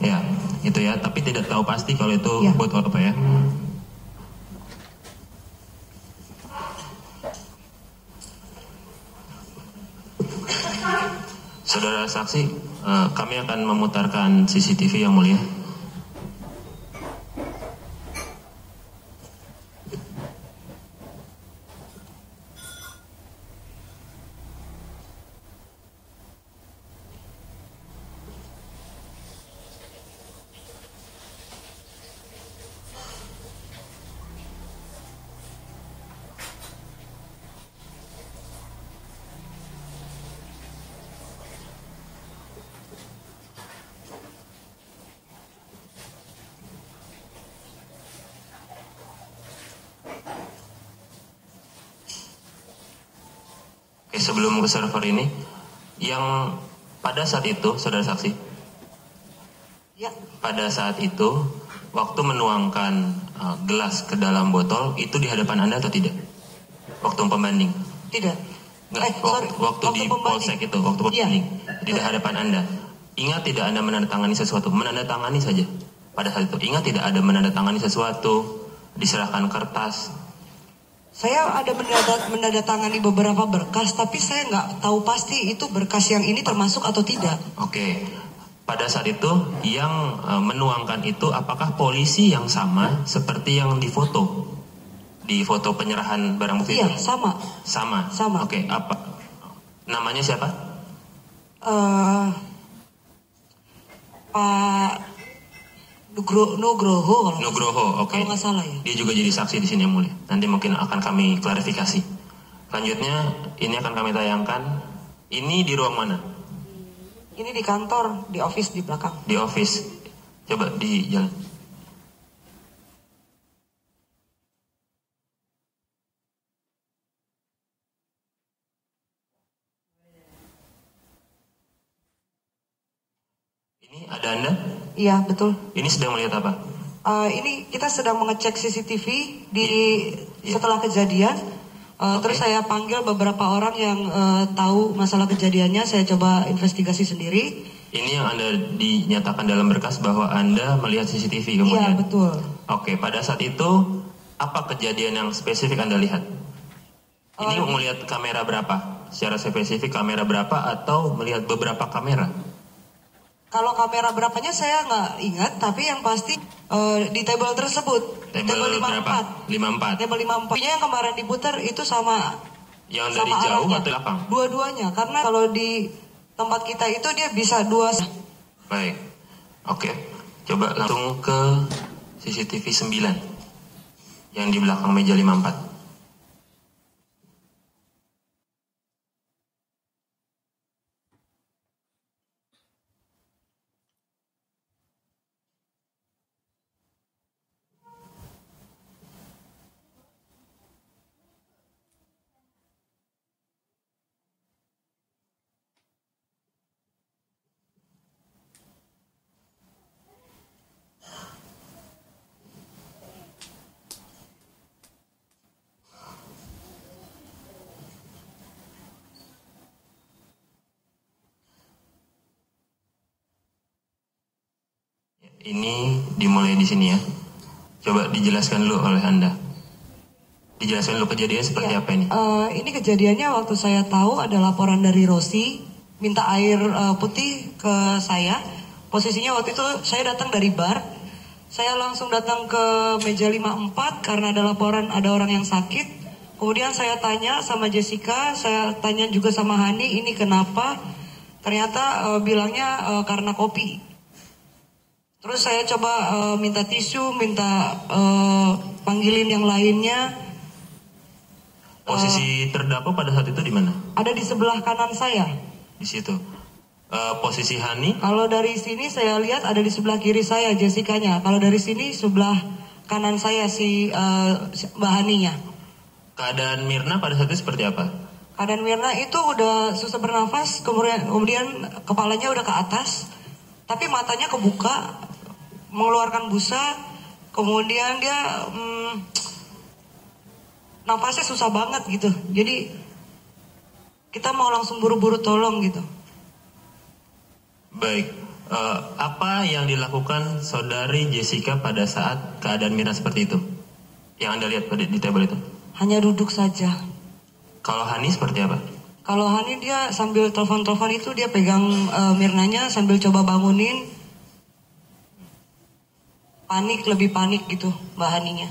[SPEAKER 7] ya itu ya, tapi tidak tahu pasti kalau itu
[SPEAKER 6] Ya.
[SPEAKER 7] botol apa ya? Saudara saksi, kami akan memutarkan CCTV yang mulia. Oke, sebelum ke server ini, yang pada saat itu, saudara saksi,
[SPEAKER 6] Ya.
[SPEAKER 7] pada saat itu, waktu menuangkan gelas ke dalam botol, itu di hadapan Anda atau tidak? Waktu pembanding?
[SPEAKER 6] Tidak.
[SPEAKER 7] Enggak,
[SPEAKER 6] Sorry.
[SPEAKER 7] waktu di
[SPEAKER 6] pembanding.
[SPEAKER 7] polsek itu, waktu pembanding, di hadapan Anda. Ingat tidak Anda menandatangani sesuatu? Menandatangani saja pada saat itu. Ingat tidak ada menandatangani sesuatu, diserahkan kertas?
[SPEAKER 6] Saya ada menandatangani beberapa berkas, tapi saya nggak tahu pasti itu berkas yang ini termasuk atau tidak.
[SPEAKER 7] Oke. Pada saat itu yang menuangkan itu apakah polisi yang sama seperti yang difoto? Di foto penyerahan barang bukti
[SPEAKER 6] Iya,
[SPEAKER 7] itu?
[SPEAKER 6] sama.
[SPEAKER 7] Sama. Oke, apa namanya siapa?
[SPEAKER 6] Pak Nugroho
[SPEAKER 7] Nugroho, oke.
[SPEAKER 6] kalau nggak salah ya.
[SPEAKER 7] Dia juga jadi saksi di sini yang mulia. Nanti mungkin akan kami klarifikasi. Selanjutnya ini akan kami tayangkan. Ini di ruang mana?
[SPEAKER 6] Ini di kantor, di office di belakang.
[SPEAKER 7] Di office. Coba di jalan. Ini ada Anda?
[SPEAKER 6] Iya, betul.
[SPEAKER 7] Ini sedang melihat apa?
[SPEAKER 6] Ini kita sedang mengecek CCTV di
[SPEAKER 7] Iya.
[SPEAKER 6] setelah kejadian. Terus saya panggil beberapa orang yang tahu masalah kejadiannya. Saya coba investigasi sendiri.
[SPEAKER 7] Ini yang Anda dinyatakan dalam berkas bahwa Anda melihat CCTV
[SPEAKER 6] Iya,
[SPEAKER 7] kemudian?
[SPEAKER 6] betul.
[SPEAKER 7] Oke, pada saat itu apa kejadian yang spesifik Anda lihat? Ini melihat kamera berapa? Secara spesifik kamera berapa atau melihat beberapa kamera?
[SPEAKER 6] Kalau kamera berapanya saya nggak ingat, tapi yang pasti di table tersebut.
[SPEAKER 7] Table berapa? 54.
[SPEAKER 6] Table 54. Yang kemarin diputar itu sama.
[SPEAKER 7] Yang dari
[SPEAKER 6] sama
[SPEAKER 7] jauh
[SPEAKER 6] arahnya.
[SPEAKER 7] atau belakang?
[SPEAKER 6] Dua-duanya, karena kalau di tempat kita itu dia bisa dua.
[SPEAKER 7] Baik. Oke. Coba langsung ke CCTV 9 yang di belakang meja 54. Ini dimulai di sini ya. Coba dijelaskan dulu oleh Anda. Dijelaskan dulu kejadian seperti apa ini?
[SPEAKER 6] Ini kejadiannya waktu saya tahu ada laporan dari Rosi minta air putih ke saya. Posisinya waktu itu saya datang dari bar. Saya langsung datang ke meja 54 karena ada laporan ada orang yang sakit. Kemudian saya tanya sama Jessica, saya tanya juga sama Hani, ini kenapa? Ternyata bilangnya karena kopi. Terus saya coba minta tisu, minta panggilin yang lainnya.
[SPEAKER 7] Posisi terdakwa pada saat itu di mana?
[SPEAKER 6] Ada di sebelah kanan saya.
[SPEAKER 7] Di situ. Posisi Hani?
[SPEAKER 6] Kalau dari sini saya lihat ada di sebelah kiri saya Jessica-nya. Kalau dari sini sebelah kanan saya si Mbak Haninya.
[SPEAKER 7] Keadaan Mirna pada saat itu seperti apa?
[SPEAKER 6] Keadaan Mirna itu udah susah bernafas, kemudian kepalanya udah ke atas, tapi matanya kebuka, mengeluarkan busa, kemudian dia napasnya susah banget gitu. Jadi kita mau langsung buru-buru tolong gitu.
[SPEAKER 7] Baik, apa yang dilakukan saudari Jessica pada saat keadaan Mirna seperti itu? Yang Anda lihat di table itu?
[SPEAKER 6] Hanya duduk saja.
[SPEAKER 7] Kalau Hani seperti apa?
[SPEAKER 6] Kalau Hani dia sambil telepon-telepon itu dia pegang Mirnanya sambil coba bangunin. Panik, lebih panik gitu Mbak Haninya.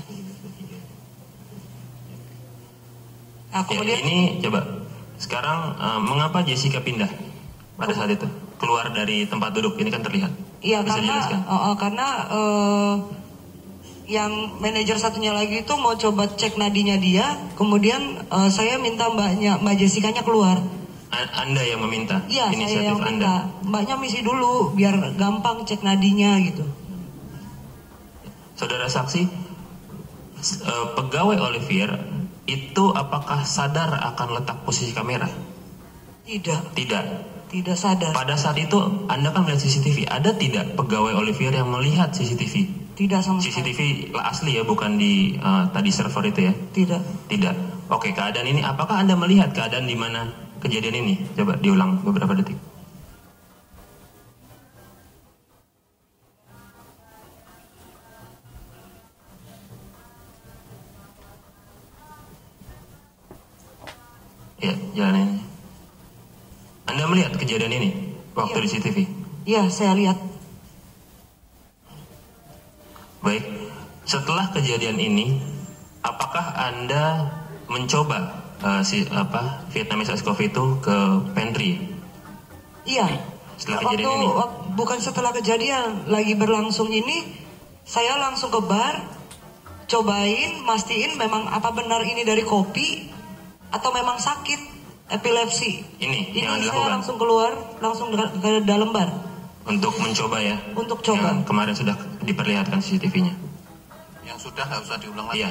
[SPEAKER 6] Nah, kemudian
[SPEAKER 7] ini coba sekarang mengapa Jessica pindah pada saat itu? Keluar dari tempat duduk, ini kan terlihat.
[SPEAKER 6] Iya,
[SPEAKER 7] bisa
[SPEAKER 6] karena yang manajer satunya lagi itu mau coba cek nadinya dia, kemudian saya minta Mbak Jessica-nya keluar.
[SPEAKER 7] Anda yang meminta?
[SPEAKER 6] Iya,
[SPEAKER 7] inisiatif
[SPEAKER 6] saya yang minta.
[SPEAKER 7] Anda.
[SPEAKER 6] Mbaknya misi dulu biar gampang cek nadinya gitu.
[SPEAKER 7] Saudara saksi, pegawai Olivier itu apakah sadar akan letak posisi kamera?
[SPEAKER 6] Tidak.
[SPEAKER 7] Tidak.
[SPEAKER 6] Tidak sadar.
[SPEAKER 7] Pada saat itu Anda kan melihat CCTV. Ada tidak pegawai Olivier yang melihat CCTV?
[SPEAKER 6] Tidak sama sekali.
[SPEAKER 7] CCTV asli ya, bukan di tadi server itu ya?
[SPEAKER 6] Tidak.
[SPEAKER 7] Tidak. Oke, keadaan ini apakah Anda melihat keadaan di mana kejadian ini? Coba diulang beberapa detik. Ya, jalan ini. Anda melihat kejadian ini waktu di CCTV?
[SPEAKER 6] Iya, saya lihat.
[SPEAKER 7] Baik, setelah kejadian ini, apakah Anda mencoba Vietnamese Ice Coffee itu ke pantry?
[SPEAKER 6] Iya.
[SPEAKER 7] Setelah kejadian ini?
[SPEAKER 6] Bukan setelah kejadian, lagi berlangsung ini, saya langsung ke bar, cobain, mastiin memang apa benar ini dari kopi atau memang sakit epilepsi.
[SPEAKER 7] Ini
[SPEAKER 6] yang
[SPEAKER 7] Anda
[SPEAKER 6] saya
[SPEAKER 7] lakukan?
[SPEAKER 6] langsung keluar, langsung ke dalam bar.
[SPEAKER 7] Untuk mencoba ya?
[SPEAKER 6] Untuk coba.
[SPEAKER 7] Yang kemarin sudah diperlihatkan CCTV-nya.
[SPEAKER 3] Yang sudah nggak usah diulang lagi.
[SPEAKER 7] Iya.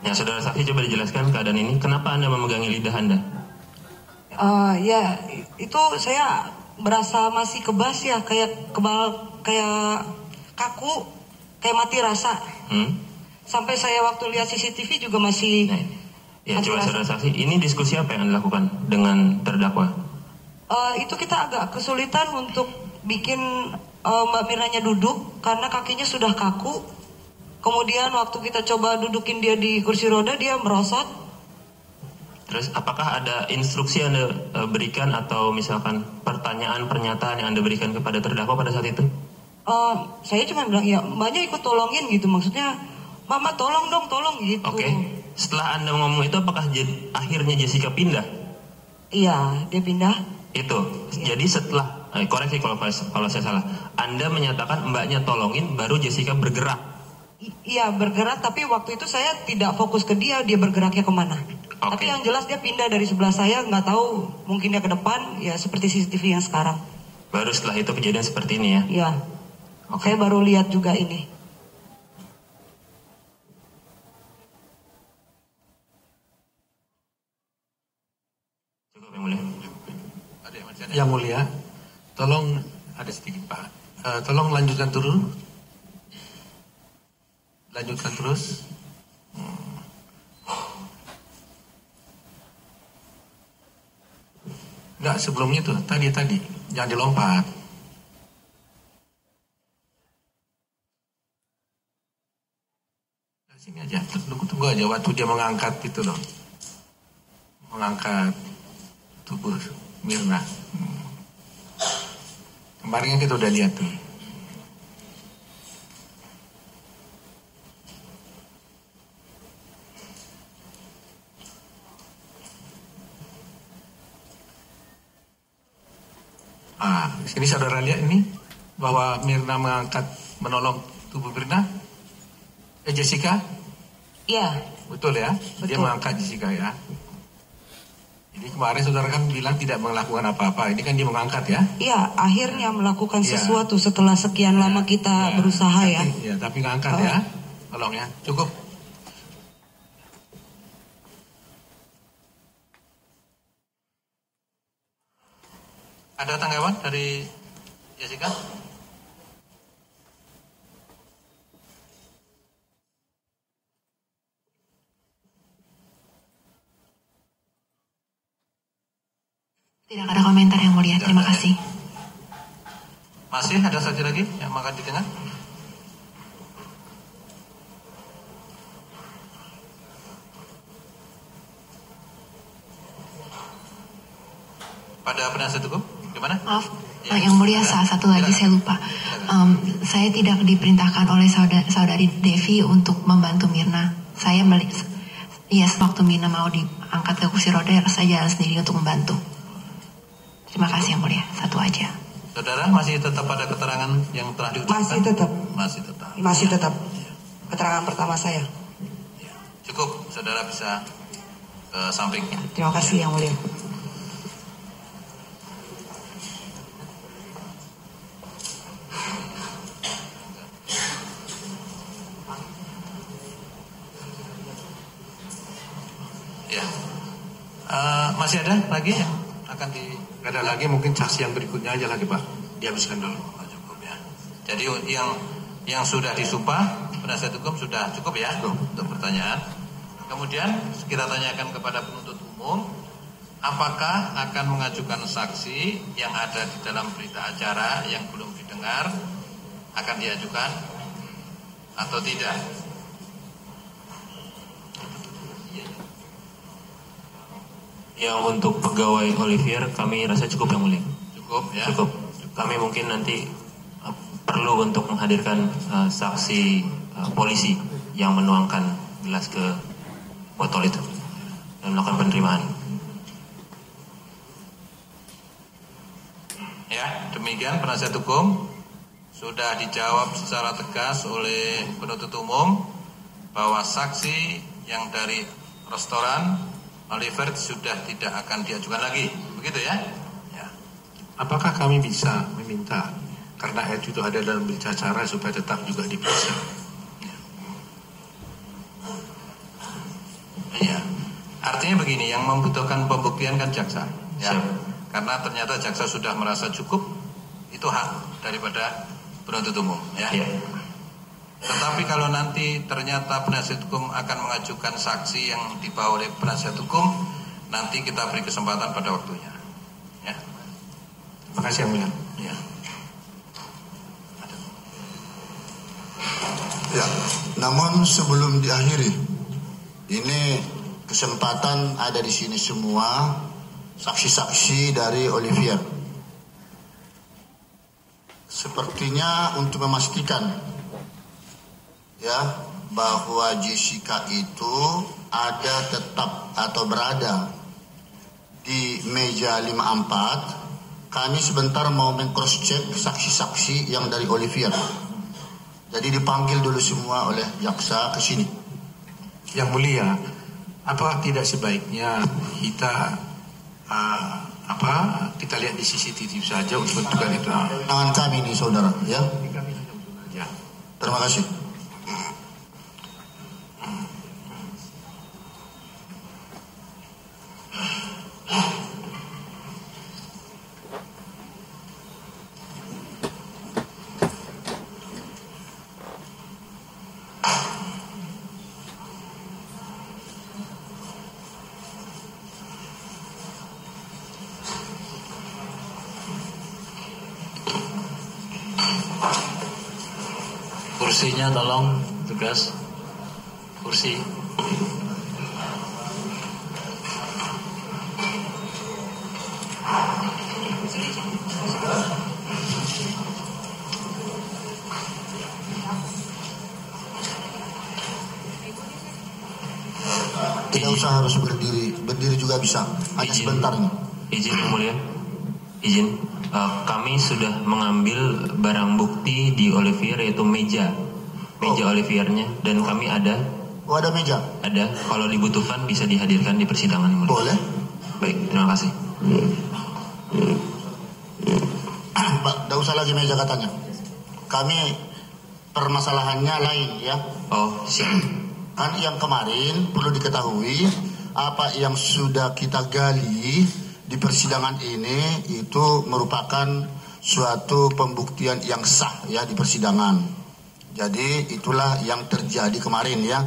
[SPEAKER 7] Ya, saudara saksi coba dijelaskan keadaan ini. Kenapa Anda memegangi lidah Anda?
[SPEAKER 6] Ya, itu saya berasa masih kebas ya, kayak kebal, kayak kaku, kayak mati rasa. Sampai saya waktu lihat CCTV juga masih.
[SPEAKER 7] Nah, ya,
[SPEAKER 6] mati
[SPEAKER 7] coba
[SPEAKER 6] rasa.
[SPEAKER 7] saudara saksi, ini diskusi apa yang Anda lakukan dengan terdakwa?
[SPEAKER 6] Itu kita agak kesulitan untuk bikin Mbak Mirnanya duduk karena kakinya sudah kaku. Kemudian waktu kita coba dudukin dia di kursi roda, dia merosot.
[SPEAKER 7] Terus apakah ada instruksi yang Anda berikan atau misalkan pertanyaan, pernyataan yang Anda berikan kepada terdakwa pada saat itu?
[SPEAKER 6] Saya cuma bilang ya mbaknya ikut tolongin gitu, maksudnya mama tolong dong, tolong gitu.
[SPEAKER 7] Oke. Setelah Anda ngomong itu apakah akhirnya Jessica pindah?
[SPEAKER 6] Iya, dia pindah.
[SPEAKER 7] Itu. Jadi setelah koreksi kalau saya salah. Anda menyatakan mbaknya tolongin baru Jessica bergerak.
[SPEAKER 6] Iya bergerak, tapi waktu itu saya tidak fokus ke dia bergeraknya kemana. Tapi yang jelas dia pindah dari sebelah saya, nggak tahu mungkin dia ke depan, ya seperti CCTV yang sekarang.
[SPEAKER 7] Baru setelah itu kejadian seperti ini ya?
[SPEAKER 6] Iya. Saya baru lihat juga ini.
[SPEAKER 7] Cukup yang mulia.
[SPEAKER 5] Yang mulia, tolong ada sedikit Pak. Tolong lanjutkan terus. Lanjutkan terus. Enggak, sebelumnya tuh tadi jangan dilompat. Sini aja, tunggu aja waktu dia mengangkat itu loh, mengangkat tubuh Mirna. Kemarin kan kita udah lihat tuh. Ini saudara lihat ini bahwa Mirna menolong tubuh Mirna, Jessica?
[SPEAKER 6] Iya.
[SPEAKER 5] Betul ya?
[SPEAKER 6] Betul.
[SPEAKER 5] Dia mengangkat Jessica ya. Jadi kemarin saudara kan bilang tidak melakukan apa-apa, ini kan dia mengangkat ya?
[SPEAKER 6] Iya, akhirnya melakukan sesuatu setelah sekian lama kita berusaha ya.
[SPEAKER 5] Iya, tapi ngangkat ya, tolong ya, cukup. Ada tanggapan dari Jessica?
[SPEAKER 4] Tidak ada komentar yang mulia, terima kasih.
[SPEAKER 5] Masih ada saksi lagi yang akan didengar? Pada penasihat hukum? Gimana?
[SPEAKER 4] Maaf, yang mulia satu lagi saya lupa. Saya tidak diperintahkan oleh saudari Devi untuk membantu Mirna. Saya waktu Mirna mau diangkat ke kursi roda, saya jalan sendiri untuk membantu. Terima kasih yang mulia, satu aja.
[SPEAKER 5] Saudara masih tetap pada keterangan yang telah diucapkan?
[SPEAKER 6] Masih tetap. Keterangan pertama saya.
[SPEAKER 5] Cukup, saudara bisa ke samping.
[SPEAKER 6] Terima kasih yang mulia.
[SPEAKER 5] Masih ada lagi yang akan Gak ada lagi, mungkin saksi yang berikutnya aja lagi Pak. Dihabiskan dulu. Cukup ya. Jadi yang sudah disumpah penasihat hukum sudah cukup ya untuk pertanyaan. Kemudian kita tanyakan kepada penuntut umum, apakah akan mengajukan saksi yang ada di dalam berita acara yang belum didengar akan diajukan atau tidak?
[SPEAKER 7] Yang untuk pegawai Olivier kami rasa cukup yang mulia.
[SPEAKER 5] Cukup ya.
[SPEAKER 7] Cukup. Kami mungkin nanti perlu untuk menghadirkan saksi polisi yang menuangkan gelas ke botol itu dan melakukan penerimaan.
[SPEAKER 5] Ya, demikian penasihat hukum sudah dijawab secara tegas oleh penuntut umum bahwa saksi yang dari restoran Oliver sudah tidak akan diajukan lagi, begitu ya? Ya. Apakah kami bisa meminta karena itu ada dalam berita acara supaya tetap juga diperiksa? Iya. Artinya begini, yang membutuhkan pembuktian kan jaksa, ya. Karena ternyata jaksa sudah merasa cukup, itu hak daripada penuntut umum, ya. Tetapi kalau nanti ternyata penasihat hukum akan mengajukan saksi yang dibawa oleh penasihat hukum, nanti kita beri kesempatan pada waktunya. Ya. Terima kasih yang mulia. Ya.
[SPEAKER 3] Ya, namun sebelum diakhiri, ini kesempatan ada di sini semua saksi-saksi dari Olivier. sepertinya untuk memastikan ya bahwa Jessica itu ada tetap atau berada di meja 54, kami sebentar mau meng-cross check saksi-saksi yang dari Olivier. Jadi dipanggil dulu semua oleh jaksa ke sini.
[SPEAKER 5] Yang mulia, apakah tidak sebaiknya kita kita lihat di CCTV saja untuk menentukan itu?
[SPEAKER 3] Tangan kami ini saudara, ya.
[SPEAKER 5] Ya.
[SPEAKER 3] Terima kasih.
[SPEAKER 8] Kursinya tolong, tugas kursi.
[SPEAKER 3] Tidak usah harus berdiri juga bisa. Hanya sebentar nih.
[SPEAKER 7] Izin yang mulia, izin. Kami sudah mengambil barang bukti di Olivier yaitu meja Oliviernya, dan kami ada.
[SPEAKER 3] Oh, ada meja?
[SPEAKER 7] Ada. Kalau dibutuhkan bisa dihadirkan di persidangan yang mulia.
[SPEAKER 3] Boleh.
[SPEAKER 7] Baik, terima kasih.
[SPEAKER 3] Pak, tidak usah lagi meja katanya. Kami permasalahannya lain ya.
[SPEAKER 7] Oh, siap.
[SPEAKER 3] Kan yang kemarin perlu diketahui apa yang sudah kita gali di persidangan ini itu merupakan suatu pembuktian yang sah ya di persidangan. Jadi itulah yang terjadi kemarin ya.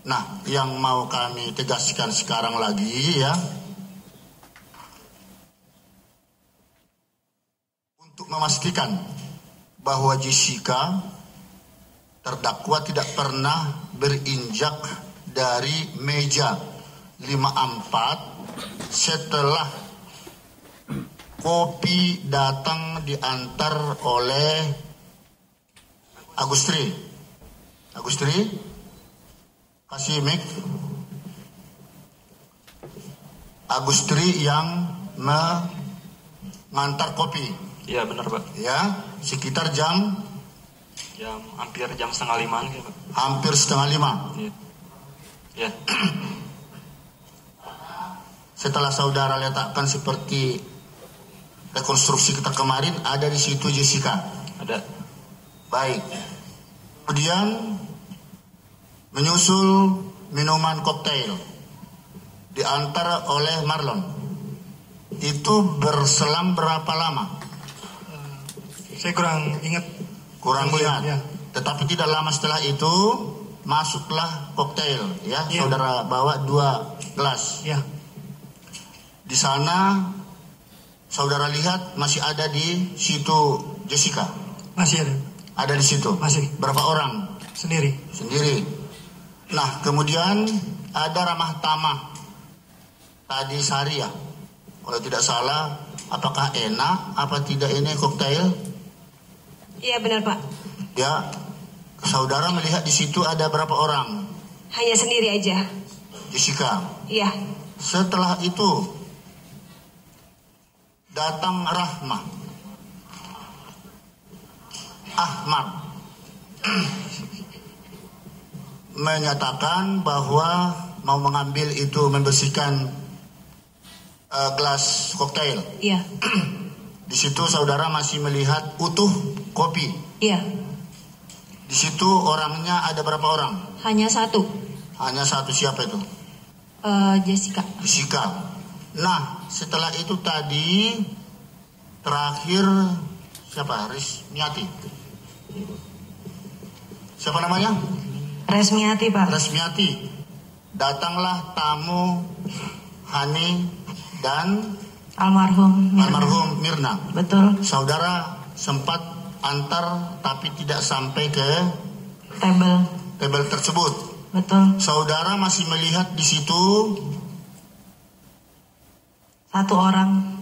[SPEAKER 3] Nah, yang mau kami tegaskan sekarang lagi ya, untuk memastikan bahwa Jessica terdakwa tidak pernah berinjak dari meja 54 setelah kopi datang diantar oleh Agustri, kasih mic. Agustri yang mengantar kopi.
[SPEAKER 8] Iya benar Pak.
[SPEAKER 3] Ya, sekitar jam
[SPEAKER 8] Hampir jam 4:30 ya Pak.
[SPEAKER 3] Hampir 4:30.
[SPEAKER 8] Iya. Ya.
[SPEAKER 3] Setelah saudara letakkan seperti rekonstruksi kita kemarin, ada di situ Jessica.
[SPEAKER 8] Ada.
[SPEAKER 3] Baik. Kemudian menyusul minuman koktail diantar oleh Marlon. Itu berselang berapa lama?
[SPEAKER 9] Saya kurang ingat.
[SPEAKER 3] Kurang ingat.
[SPEAKER 9] Ya.
[SPEAKER 3] Tetapi tidak lama setelah itu masuklah koktail, ya.
[SPEAKER 9] Ya.
[SPEAKER 3] Saudara bawa 2 gelas.
[SPEAKER 9] Ya.
[SPEAKER 3] Di sana saudara lihat masih ada di situ Jessica.
[SPEAKER 9] Masih ada.
[SPEAKER 3] Ada di situ.
[SPEAKER 9] Masih.
[SPEAKER 3] Berapa orang?
[SPEAKER 9] Sendiri.
[SPEAKER 3] Sendiri. Nah, kemudian ada ramah tamah tadi Sari ya. Kalau tidak salah, apakah enak apa tidak ini koktail?
[SPEAKER 1] Iya benar Pak.
[SPEAKER 3] Ya. Saudara melihat di situ ada berapa orang?
[SPEAKER 1] Hanya sendiri aja.
[SPEAKER 3] Jessica.
[SPEAKER 1] Iya.
[SPEAKER 3] Setelah itu datang Rahma, Ahmad menyatakan bahwa mau mengambil itu, membersihkan gelas koktail.
[SPEAKER 1] Iya.
[SPEAKER 3] Di situ saudara masih melihat utuh kopi.
[SPEAKER 1] Iya.
[SPEAKER 3] Di situ orangnya ada berapa orang?
[SPEAKER 1] Hanya satu.
[SPEAKER 3] Hanya satu, siapa itu?
[SPEAKER 1] Jessica.
[SPEAKER 3] Jessica. Nah, setelah itu tadi terakhir siapa? Resmiati. Siapa namanya?
[SPEAKER 1] Resmiati Pak.
[SPEAKER 3] Resmiati. Datanglah tamu Hani dan
[SPEAKER 1] Almarhum
[SPEAKER 3] Mirna.
[SPEAKER 1] Betul.
[SPEAKER 3] Saudara sempat antar tapi tidak sampai ke table tersebut.
[SPEAKER 1] Betul.
[SPEAKER 3] Saudara masih melihat di situ
[SPEAKER 1] Satu orang.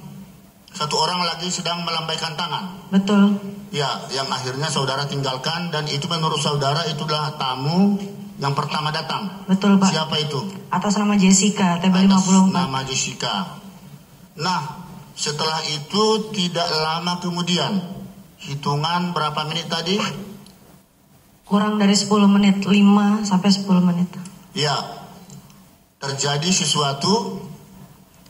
[SPEAKER 3] satu orang lagi sedang melambaikan tangan.
[SPEAKER 4] Betul.
[SPEAKER 3] Ya, yang akhirnya saudara tinggalkan dan itu menurut saudara itulah tamu yang pertama datang.
[SPEAKER 4] Betul, Pak.
[SPEAKER 3] Siapa itu?
[SPEAKER 4] Atas nama Jessica, TB 54.
[SPEAKER 3] Nama Jessica. Nah, setelah itu tidak lama kemudian, hitungan berapa menit tadi?
[SPEAKER 4] Kurang dari 10 menit, 5 sampai 10 menit.
[SPEAKER 3] Ya, terjadi sesuatu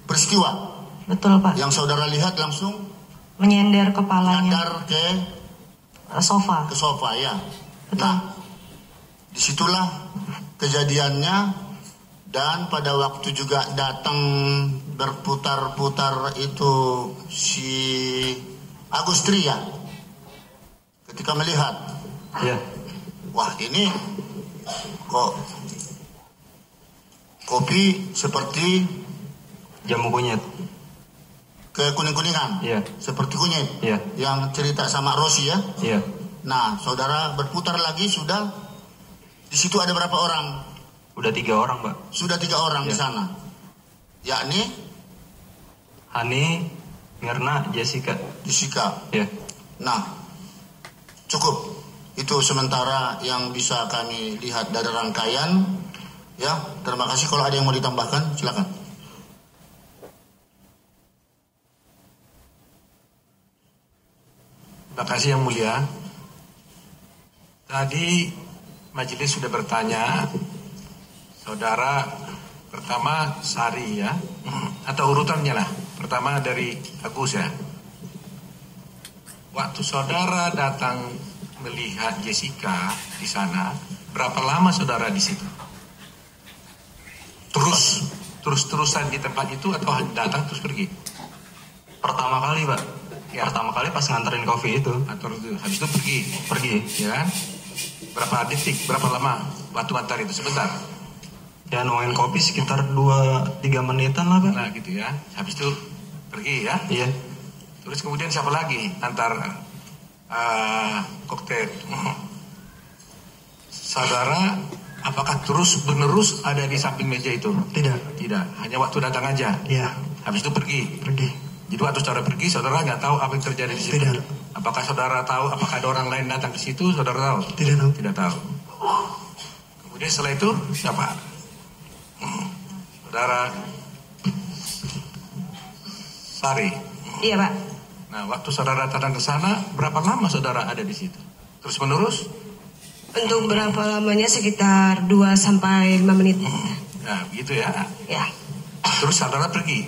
[SPEAKER 3] peristiwa.
[SPEAKER 4] Betul, Pak.
[SPEAKER 3] Yang saudara lihat langsung
[SPEAKER 4] Menyender kepalanya
[SPEAKER 3] nyandar ke
[SPEAKER 4] sofa.
[SPEAKER 3] ya.
[SPEAKER 4] Betul.
[SPEAKER 3] Nah, disitulah kejadiannya dan pada waktu juga datang berputar-putar itu si Agustri ya. Ketika melihat, wah ini kok kopi seperti
[SPEAKER 8] Jamu kunyit.
[SPEAKER 3] ke kuning-kuningan, seperti kunyit, yang cerita sama Rosi ya. Nah, saudara berputar lagi sudah di situ ada berapa orang?
[SPEAKER 8] Udah 3 orang, Pak.
[SPEAKER 3] Sudah 3 orang di sana, yakni
[SPEAKER 8] Hani, Mirna, Jessica.
[SPEAKER 3] Nah, cukup. Itu sementara yang bisa kami lihat dari rangkaian. Ya, terima kasih. Kalau ada yang mau ditambahkan, silakan.
[SPEAKER 5] Terima kasih Yang Mulia. Tadi majelis sudah bertanya, saudara pertama Sari ya, atau urutannya lah. Pertama dari Agus ya. Waktu saudara datang melihat Jessica di sana, berapa lama saudara di situ? Terus-terusan di tempat itu atau datang terus pergi?
[SPEAKER 8] Pertama kali, Pak. Pertama kali pas nganterin kopi itu.
[SPEAKER 5] Habis itu pergi, ya kan? Berapa detik, berapa lama waktu antar itu? Sebentar.
[SPEAKER 8] Ya nungguin kopi sekitar 2-3 menitan lah, Pak.
[SPEAKER 5] Nah gitu ya. Habis itu pergi ya.
[SPEAKER 8] Iya.
[SPEAKER 5] Terus kemudian siapa lagi antar koktail? Saudara apakah terus menerus ada di samping meja itu? Tidak. Hanya waktu datang aja.
[SPEAKER 9] Iya.
[SPEAKER 5] Habis itu pergi. Jadi waktu saudara pergi, saudara nggak tahu apa yang terjadi di situ.
[SPEAKER 9] Tidak.
[SPEAKER 5] Apakah saudara tahu? Apakah ada orang lain datang ke situ? Saudara tahu?
[SPEAKER 9] Tidak
[SPEAKER 5] tahu. Kemudian setelah itu siapa? Saudara Sari.
[SPEAKER 1] Iya, Pak.
[SPEAKER 5] Nah, waktu saudara datang ke sana, berapa lama saudara ada di situ? Terus menerus?
[SPEAKER 1] Untuk berapa lamanya sekitar 2 sampai 5 menit.
[SPEAKER 5] Nah, begitu ya.
[SPEAKER 1] Ya.
[SPEAKER 5] Terus saudara pergi.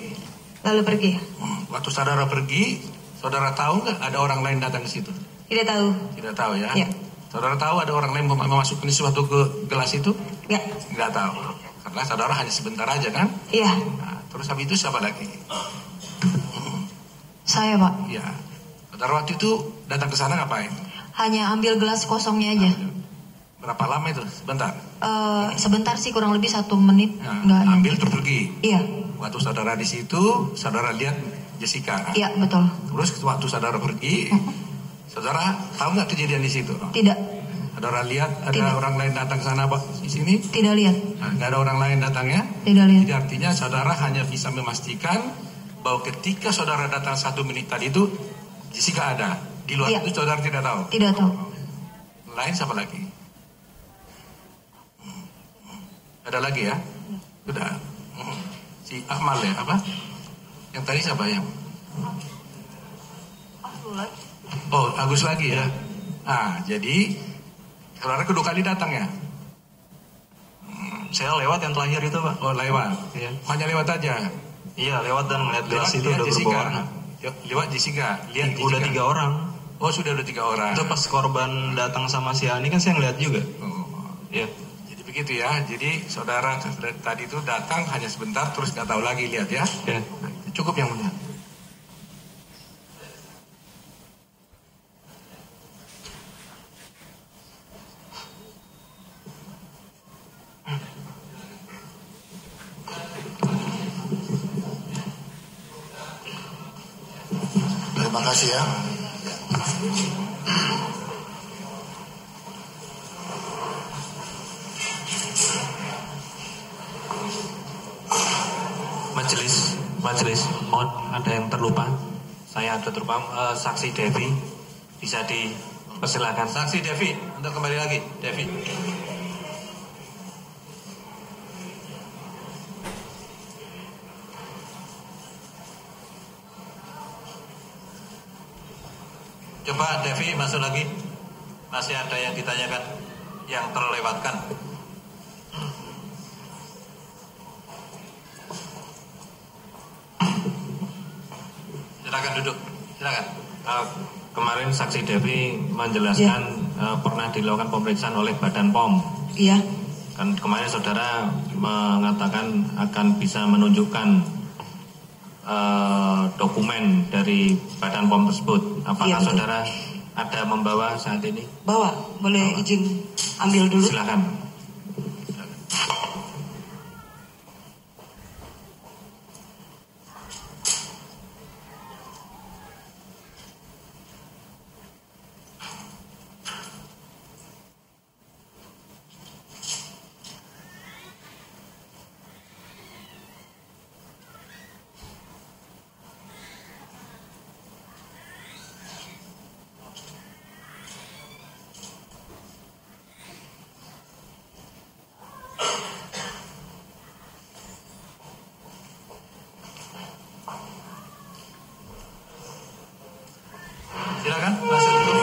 [SPEAKER 1] Lalu pergi.
[SPEAKER 5] Waktu saudara pergi, saudara tahu nggak ada orang lain datang ke situ?
[SPEAKER 1] Tidak tahu.
[SPEAKER 5] Tidak tahu ya.
[SPEAKER 1] Ya.
[SPEAKER 5] Saudara tahu ada orang lain memasukkan sesuatu ke gelas itu?
[SPEAKER 1] Ya.
[SPEAKER 5] Tidak tahu. Karena saudara hanya sebentar aja kan?
[SPEAKER 1] Iya.
[SPEAKER 5] Nah, terus habis itu siapa lagi?
[SPEAKER 4] Saya, Pak.
[SPEAKER 5] Iya. Saudara waktu itu datang ke sana ngapain?
[SPEAKER 4] Hanya ambil gelas kosongnya aja.
[SPEAKER 5] Berapa lama itu? Sebentar?
[SPEAKER 4] Sebentar sih, kurang lebih 1 menit.
[SPEAKER 5] Nah, ambil terus pergi?
[SPEAKER 4] Iya.
[SPEAKER 5] Waktu saudara di situ, saudara lihat Jessica?
[SPEAKER 4] Iya, betul.
[SPEAKER 5] Terus waktu saudara pergi, saudara tahu nggak kejadian di situ?
[SPEAKER 4] Tidak.
[SPEAKER 5] Saudara lihat ada orang lain datang ke sana Pak, di sini?
[SPEAKER 4] Tidak lihat.
[SPEAKER 5] Nah, nggak ada orang lain datang ya?
[SPEAKER 4] Tidak lihat.
[SPEAKER 5] Jadi artinya saudara hanya bisa memastikan bahwa ketika saudara datang 1 menit tadi itu Jessica ada. Di luar itu saudara tidak tahu?
[SPEAKER 4] Tidak tahu.
[SPEAKER 5] Lain siapa lagi? Ada lagi ya? Sudah. Si Akmal ya, apa? Yang tadi siapa yang? Oh, Agus lagi ya. Nah, jadi saudara kedua kali datang ya?
[SPEAKER 8] Saya lewat yang terakhir itu, Pak.
[SPEAKER 5] Oh, lewat.
[SPEAKER 8] Iya.
[SPEAKER 5] Hanya lewat aja.
[SPEAKER 8] Iya, lewat dan melihat gelas itu udah berwarna.
[SPEAKER 5] Lewat Jessica, lihat Jessica.
[SPEAKER 8] Udah 3 orang.
[SPEAKER 5] Oh, sudah ada 3 orang.
[SPEAKER 8] Itu pas korban datang sama si Ani kan saya ngeliat juga.
[SPEAKER 5] Oh.
[SPEAKER 8] Iya.
[SPEAKER 5] Jadi begitu ya. Jadi saudara tadi itu datang hanya sebentar terus nggak tahu lagi, lihat ya.
[SPEAKER 8] Iya.
[SPEAKER 5] Nah, cukup yang mulia.
[SPEAKER 3] Terima kasih ya.
[SPEAKER 7] Majelis, mohon ada yang terlupa.
[SPEAKER 2] Saya ada terbang saksi Devi, bisa dipersilakan.
[SPEAKER 5] Saksi Devi, untuk kembali lagi, Devi. Coba Devi masuk lagi. Masih ada yang ditanyakan, yang terlewatkan. Silakan duduk. Silakan.
[SPEAKER 2] Kemarin saksi Devi menjelaskan pernah dilakukan pemeriksaan oleh Badan POM.
[SPEAKER 6] Iya.
[SPEAKER 2] Kan kemarin saudara mengatakan akan bisa menunjukkan dokumen dari Badan POM tersebut. Apakah saudara ada membawa saat ini?
[SPEAKER 6] Bawa, boleh izin ambil dulu?
[SPEAKER 2] Silakan.
[SPEAKER 5] Silakan, masuk dulu.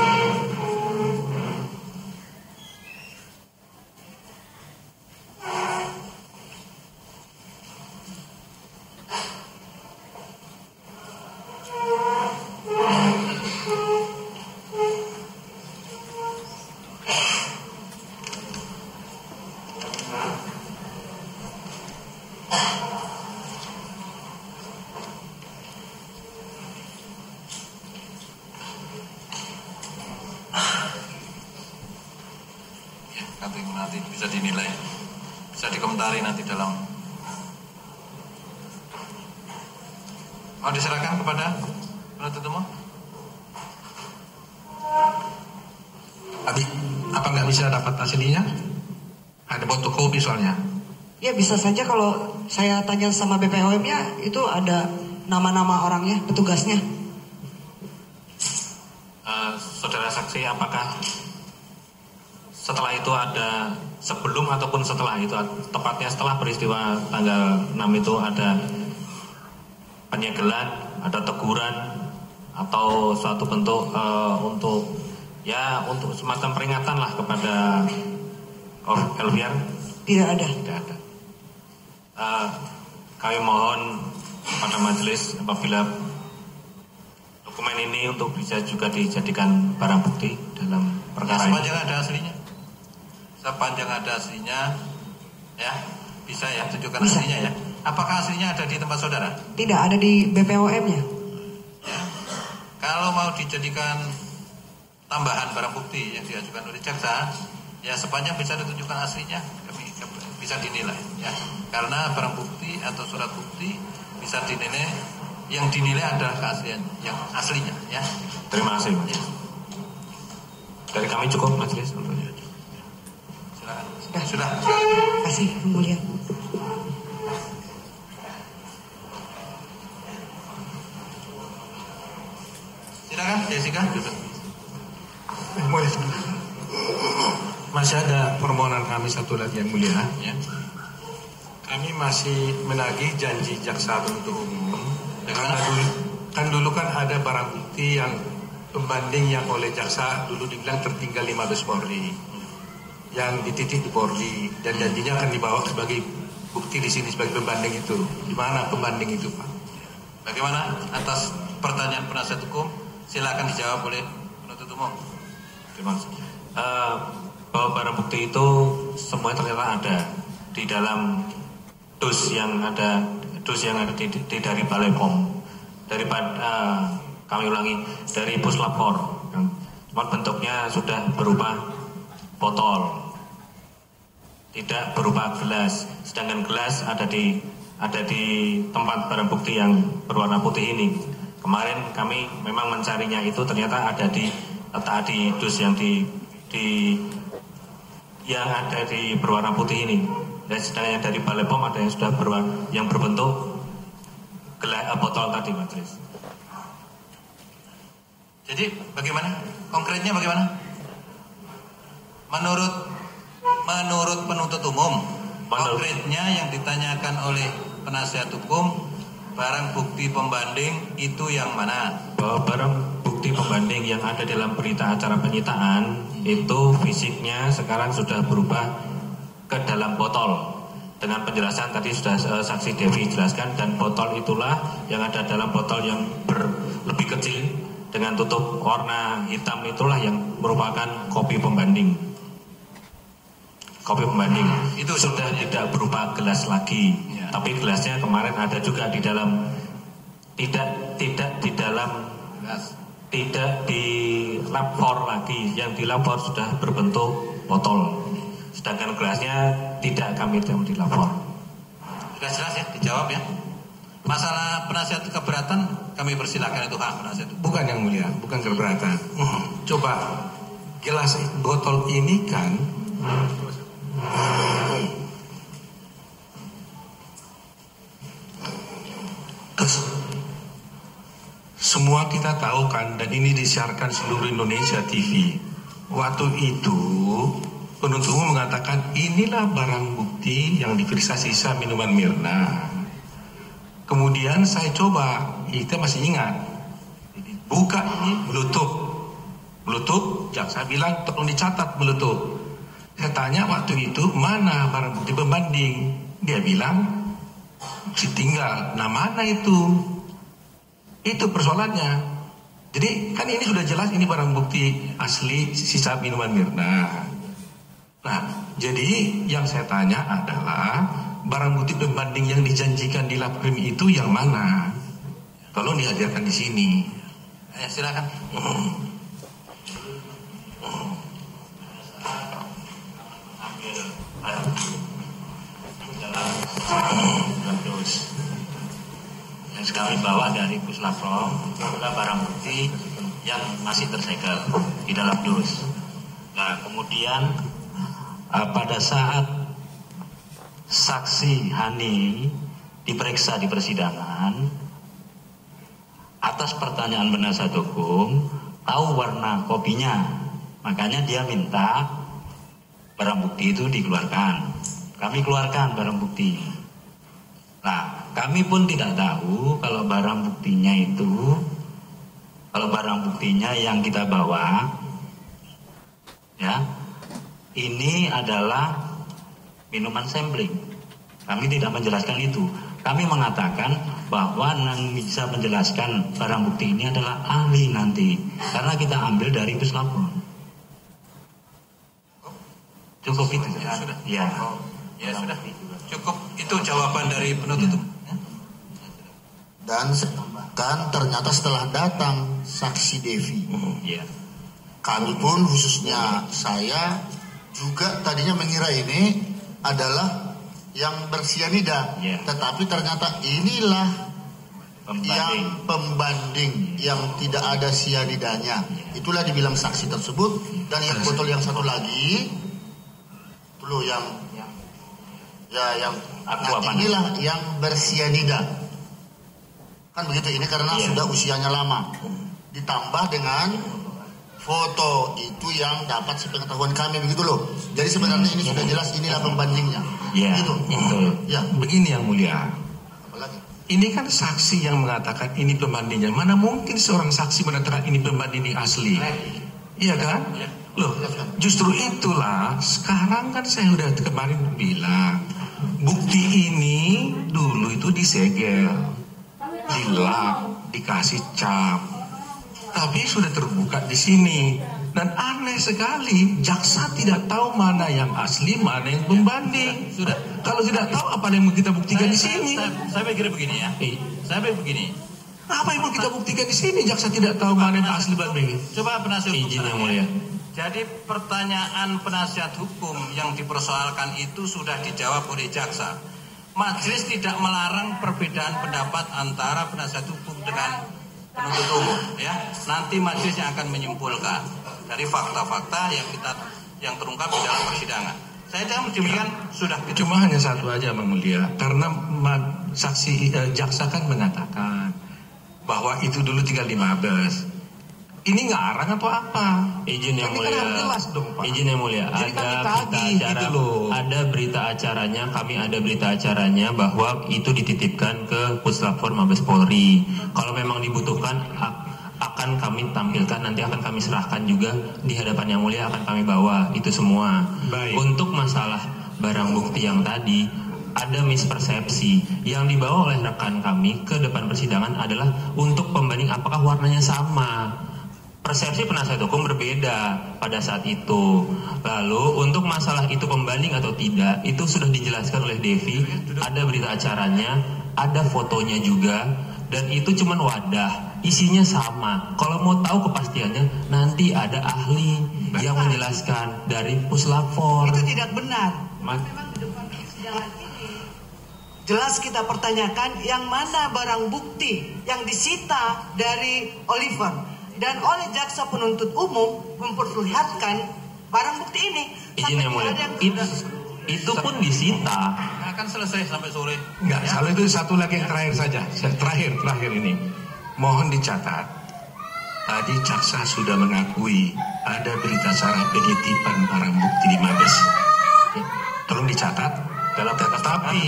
[SPEAKER 5] Nanti bisa dinilai, bisa dikomentari nanti dalam. Mau diserahkan kepada penuntut umum?
[SPEAKER 10] Apa nggak bisa dapat aslinya? Ada fotokopi soalnya.
[SPEAKER 6] Ya bisa saja kalau saya tanya sama BPOM-nya itu ada nama-nama orangnya, petugasnya.
[SPEAKER 2] Saudara saksi, apakah setelah itu ada, sebelum ataupun setelah itu, tepatnya setelah peristiwa tanggal 6 itu ada penyegelan, ada teguran atau suatu bentuk untuk semacam peringatan lah kepada Elvian?
[SPEAKER 6] Tidak ada.
[SPEAKER 2] Tidak ada. Kami mohon kepada majelis apabila dokumen ini untuk bisa juga dijadikan barang bukti dalam perkara ini.
[SPEAKER 5] Sepanjang ada aslinya. Sepanjang ada aslinya, ya bisa ya, tunjukkan aslinya ya. Apakah aslinya ada di tempat saudara?
[SPEAKER 6] Tidak, ada di BPOM-nya.
[SPEAKER 5] Ya. Kalau mau dijadikan tambahan barang bukti yang diajukan oleh jaksa, ya sepanjang bisa ditunjukkan aslinya, kami bisa dinilai. Ya, karena barang bukti atau surat bukti bisa dinilai, yang dinilai adalah keaslian yang aslinya. Ya.
[SPEAKER 2] Terima kasih. Ya. Dari kami cukup majelis untuknya.
[SPEAKER 5] Sudah.
[SPEAKER 6] Terima kasih, kemudian.
[SPEAKER 5] Silakan, Jessica.
[SPEAKER 10] Masih ada permohonan kami satu lagi yang mulia.
[SPEAKER 5] Ya.
[SPEAKER 10] Kami masih menagih janji jaksa penuntut umum. Kan dulu kan ada barang bukti yang pembanding yang oleh jaksa dulu dibilang tertinggal 15 Polri. Yang dititik di Polri dan janjinya akan dibawa sebagai bukti di sini sebagai pembanding itu. Di mana pembanding itu, Pak?
[SPEAKER 5] Bagaimana atas pertanyaan penasihat hukum? Silakan dijawab oleh penuntut umum.
[SPEAKER 2] Terima kasih. Bahwa barang bukti itu semuanya ternyata ada di dalam dus yang ada di dari Balai POM, kami ulangi, dari Puslapor. Cuma bentuknya sudah berupa botol, tidak berupa gelas. Sedangkan gelas ada di tempat barang bukti yang berwarna putih ini. Kemarin kami memang mencarinya, itu ternyata ada di dus yang yang ada di berwarna putih ini. Dan sedangkan dari Balai POM ada yang sudah yang berbentuk gelas botol tadi, majelis.
[SPEAKER 11] Jadi bagaimana? Konkretnya bagaimana? Menurut penuntut umum, konkretnya yang ditanyakan oleh penasihat hukum, barang bukti pembanding itu yang mana?
[SPEAKER 2] Bahwa barang bukti pembanding yang ada dalam berita acara penyitaan itu fisiknya sekarang sudah berubah ke dalam botol. Dengan penjelasan tadi sudah saksi Devi jelaskan, dan botol itulah yang ada dalam botol yang lebih kecil dengan tutup warna hitam, itulah yang merupakan kopi pembanding. Kopi pembanding itu sudah tidak berupa gelas lagi, ya. Tapi gelasnya kemarin ada juga di dalam, tidak di lapor lagi, yang di lapor sudah berbentuk botol. Sedangkan gelasnya tidak kami dilapor.
[SPEAKER 11] Sudah jelas ya, dijawab ya. Masalah penasihat keberatan kami persilakan, itu hak penasihat.
[SPEAKER 10] Bukan yang mulia, bukan keberatan. Coba gelas botol ini kan semua kita tahu kan, dan ini disiarkan seluruh Indonesia TV. Waktu itu penuntut umum mengatakan inilah barang bukti yang diperiksa sisa minuman Mirna. Kemudian saya coba, kita masih ingat, buka ini Bluetooth, jaksa bilang tolong dicatat Bluetooth. Saya tanya waktu itu, mana barang bukti pembanding? Dia bilang ditinggal. Nah, mana itu? Itu persoalannya. Jadi kan ini sudah jelas, ini barang bukti asli sisa minuman Mirna. Nah, jadi yang saya tanya adalah barang bukti pembanding yang dijanjikan di Laprim itu yang mana? Tolong dihadirkan di sini.
[SPEAKER 11] Ya, silakan.
[SPEAKER 12] Yang kami bawa dari Puslaprom adalah barang bukti yang masih tersegel di dalam dus. Nah, kemudian pada saat saksi Hani diperiksa di persidangan, atas pertanyaan penasihat hukum tahu warna kopinya, makanya dia minta barang bukti itu dikeluarkan. Kami keluarkan barang bukti. Nah, kami pun tidak tahu kalau barang buktinya yang kita bawa, ya, ini adalah minuman sampling. Kami tidak menjelaskan itu. Kami mengatakan bahwa yang bisa menjelaskan barang bukti ini adalah ahli nanti, karena kita ambil dari Puslapor. Cukup itu
[SPEAKER 11] ya, sudah.
[SPEAKER 12] Ya.
[SPEAKER 11] Ya sudah. Cukup itu jawaban dari penuntut.
[SPEAKER 3] Dan ternyata setelah datang saksi Devi, kami pun khususnya saya juga tadinya mengira ini adalah yang bersianida, tetapi ternyata inilah yang pembanding yang tidak ada sianidanya. Itulah dibilang saksi tersebut. Dan yang botol yang satu lagi dulu yang inilah yang bersianida. Kan begitu, ini karena sudah usianya lama. Ditambah dengan foto itu yang dapat sepengetahuan kami, begitu loh. Jadi sebenarnya ini sudah jelas, inilah pembandingnya. Gitu.
[SPEAKER 10] Ya, begini yang mulia. Ini kan saksi yang mengatakan ini pembandingnya. Mana mungkin seorang saksi mengatakan ini pembanding asli? Iya kan? Loh, justru itulah sekarang kan saya udah kemarin bilang, bukti ini dulu itu disegel, dilap, dikasih cap, tapi sudah terbuka di sini. Dan aneh sekali, jaksa tidak tahu mana yang asli, mana yang pembanding.
[SPEAKER 11] Sudah.
[SPEAKER 10] Kalau tidak tahu, apa yang mau kita buktikan di sini?
[SPEAKER 11] Saya pikir begini ya. Saya pikir begini.
[SPEAKER 10] Apa yang mau kita buktikan di sini? Jaksa tidak tahu mana yang asli banding.
[SPEAKER 11] Coba penasihat hukum.
[SPEAKER 10] Izin yang mulia.
[SPEAKER 11] Jadi pertanyaan penasihat hukum yang dipersoalkan itu sudah dijawab oleh jaksa. Majelis tidak melarang perbedaan pendapat antara penasihat hukum dengan penuntut umum, ya. Nanti majelis yang akan menyimpulkan dari fakta-fakta yang terungkap di dalam persidangan. Saya demikian sudah.
[SPEAKER 10] Cuma hanya satu aja, Bang Mulia, karena saksi jaksa kan mengatakan bahwa itu dulu tinggal di Mabes.
[SPEAKER 5] ini ngarang atau apa?
[SPEAKER 7] Izin yang mulia,
[SPEAKER 5] jelas dong, Pak.
[SPEAKER 7] izin yang mulia.
[SPEAKER 5] Jadi
[SPEAKER 7] Ada berita acaranya, kami ada berita acaranya bahwa itu dititipkan ke Puslapfor Mabes Polri. Kalau memang dibutuhkan akan kami tampilkan, nanti akan kami serahkan juga di hadapan yang mulia, akan kami bawa itu semua.
[SPEAKER 5] Baik.
[SPEAKER 7] Untuk masalah barang bukti yang tadi, ada mispersepsi yang dibawa oleh rekan kami ke depan persidangan adalah untuk pembanding apakah warnanya sama. Persepsi penasihat hukum berbeda pada saat itu. Lalu untuk masalah itu pembanding atau tidak, itu sudah dijelaskan oleh Devi. Ada berita acaranya, ada fotonya juga, dan itu cuma wadah, isinya sama. Kalau mau tahu kepastiannya, nanti ada ahli yang menjelaskan dari Puslapfor.
[SPEAKER 13] Itu tidak benar. Jelas kita pertanyakan yang mana barang bukti yang disita dari Oliver. Dan oleh jaksa penuntut umum memperlihatkan barang bukti ini.
[SPEAKER 7] Izin yang mulia, itu pun disita.
[SPEAKER 11] Akan selesai sampai sore.
[SPEAKER 5] Enggak, soal itu satu lagi yang terakhir saja. Terakhir ini. Mohon dicatat. Tadi jaksa sudah mengakui ada berita acara penitipan barang bukti di Mabes. Tolong dicatat. Tetapi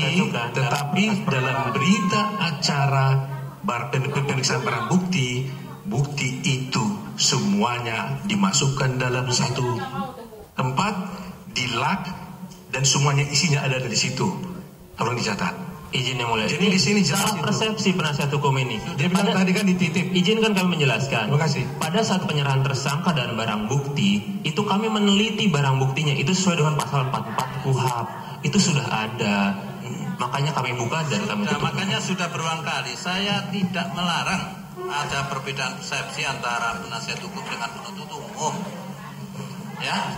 [SPEAKER 5] dalam berita acara pemeriksaan barang bukti itu semuanya dimasukkan dalam satu tempat, dilak, dan semuanya isinya ada di situ. Tolong dicatat.
[SPEAKER 7] Izin yang mulia.
[SPEAKER 5] Jadi di sini
[SPEAKER 7] salah persepsi penasihat hukum ini.
[SPEAKER 5] Dia bilang tadi kan dititip.
[SPEAKER 7] Izinkan kami menjelaskan.
[SPEAKER 5] Terima kasih.
[SPEAKER 7] Pada saat penyerahan tersangka dan barang bukti, itu kami meneliti barang buktinya itu sesuai dengan pasal 44 KUHP. Itu sudah ada. Makanya kami buka dan kami tutup.
[SPEAKER 11] Makanya sudah berulang kali saya tidak melarang ada perbedaan persepsi antara penasihat hukum dengan penuntut umum, ya,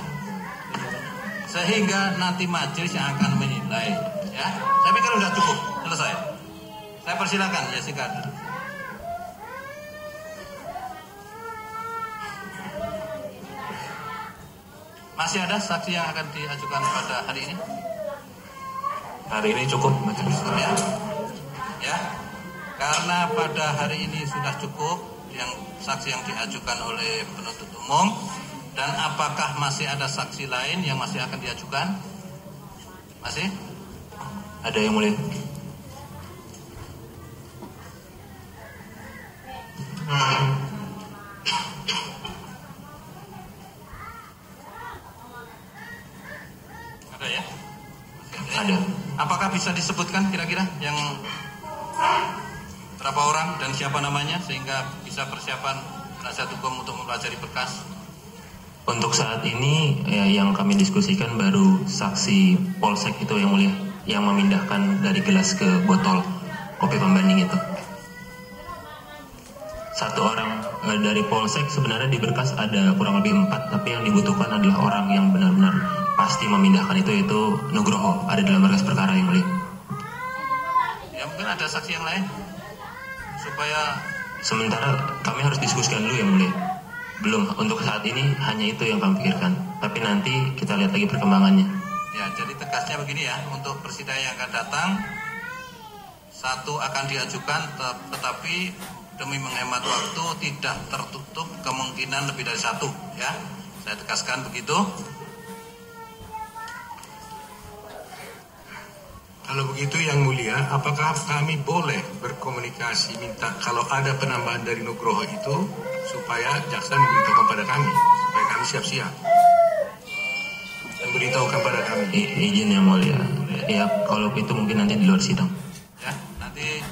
[SPEAKER 11] sehingga nanti majelis yang akan menilai, ya. Saya pikir sudah cukup, selesai. Saya persilakan Jessica. Masih ada saksi yang akan diajukan pada hari ini?
[SPEAKER 2] Hari ini cukup, majelis.
[SPEAKER 11] Ya. Karena pada hari ini sudah cukup yang saksi yang diajukan oleh penuntut umum, dan apakah masih ada saksi lain yang masih akan diajukan? Masih?
[SPEAKER 7] Ada yang mulia.
[SPEAKER 11] Ada ya?
[SPEAKER 7] Ada.
[SPEAKER 11] Apakah bisa disebutkan kira-kira yang berapa orang dan siapa namanya sehingga bisa persiapan penasihat hukum untuk mempelajari berkas?
[SPEAKER 7] Untuk saat ini yang kami diskusikan baru saksi Polsek itu yang mulia, yang memindahkan dari gelas ke botol kopi pembanding itu. Satu orang dari Polsek, sebenarnya di berkas ada kurang lebih 4, tapi yang dibutuhkan adalah orang yang benar-benar pasti memindahkan itu, yaitu Nugroho, ada dalam berkas perkara yang mulia.
[SPEAKER 11] Ya mungkin ada saksi yang lain supaya
[SPEAKER 7] sementara kami harus diskusikan dulu yang mulia. Belum, untuk saat ini hanya itu yang kami pikirkan, tapi nanti kita lihat lagi perkembangannya.
[SPEAKER 11] Ya, jadi tegasnya begini ya, untuk persidangan yang akan datang, satu akan diajukan, tetapi demi menghemat waktu tidak tertutup kemungkinan lebih dari satu, ya. Saya tegaskan begitu.
[SPEAKER 5] Kalau begitu yang mulia, apakah kami boleh berkomunikasi minta kalau ada penambahan dari Nugroho itu supaya jaksa memberitahukan kepada kami, supaya kami siap-siap dan beritahukan kepada kami.
[SPEAKER 7] Izin yang mulia, ya kalau itu mungkin nanti di luar sidang.
[SPEAKER 11] Ya, nanti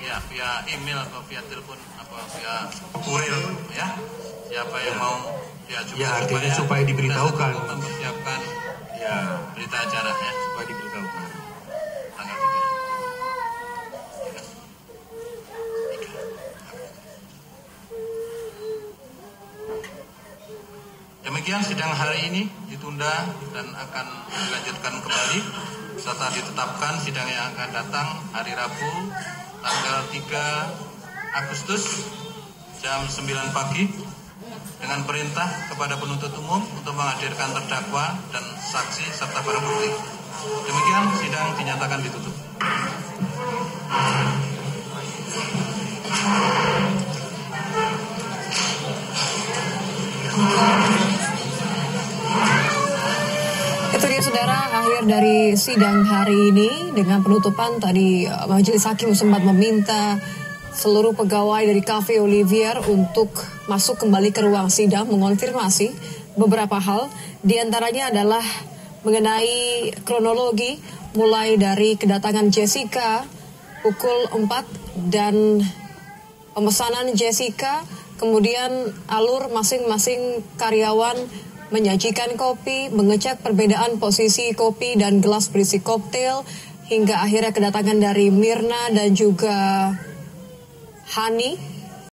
[SPEAKER 11] ya via email atau via telepon atau via kurir, ya. Siapa yang mau diajukan?
[SPEAKER 5] Ya, artinya supaya diberitahukan.
[SPEAKER 11] Mempersiapkan
[SPEAKER 5] ya
[SPEAKER 11] berita acara, ya,
[SPEAKER 5] supaya diberitahukan.
[SPEAKER 11] Demikian sidang hari ini ditunda dan akan dilanjutkan kembali serta ditetapkan sidang yang akan datang hari Rabu tanggal 3 Agustus jam 9 pagi dengan perintah kepada penuntut umum untuk menghadirkan terdakwa dan saksi serta barang bukti. Demikian sidang dinyatakan ditutup.
[SPEAKER 14] Itu dia saudara, akhir dari sidang hari ini. Dengan penutupan tadi majelis hakim sempat meminta seluruh pegawai dari Cafe Olivier untuk masuk kembali ke ruang sidang mengonfirmasi beberapa hal. Di antaranya adalah mengenai kronologi mulai dari kedatangan Jessica pukul 4 dan pemesanan Jessica, kemudian alur masing-masing karyawan menyajikan kopi, mengecek perbedaan posisi kopi dan gelas berisi koktail, hingga akhirnya kedatangan dari Mirna dan juga Hani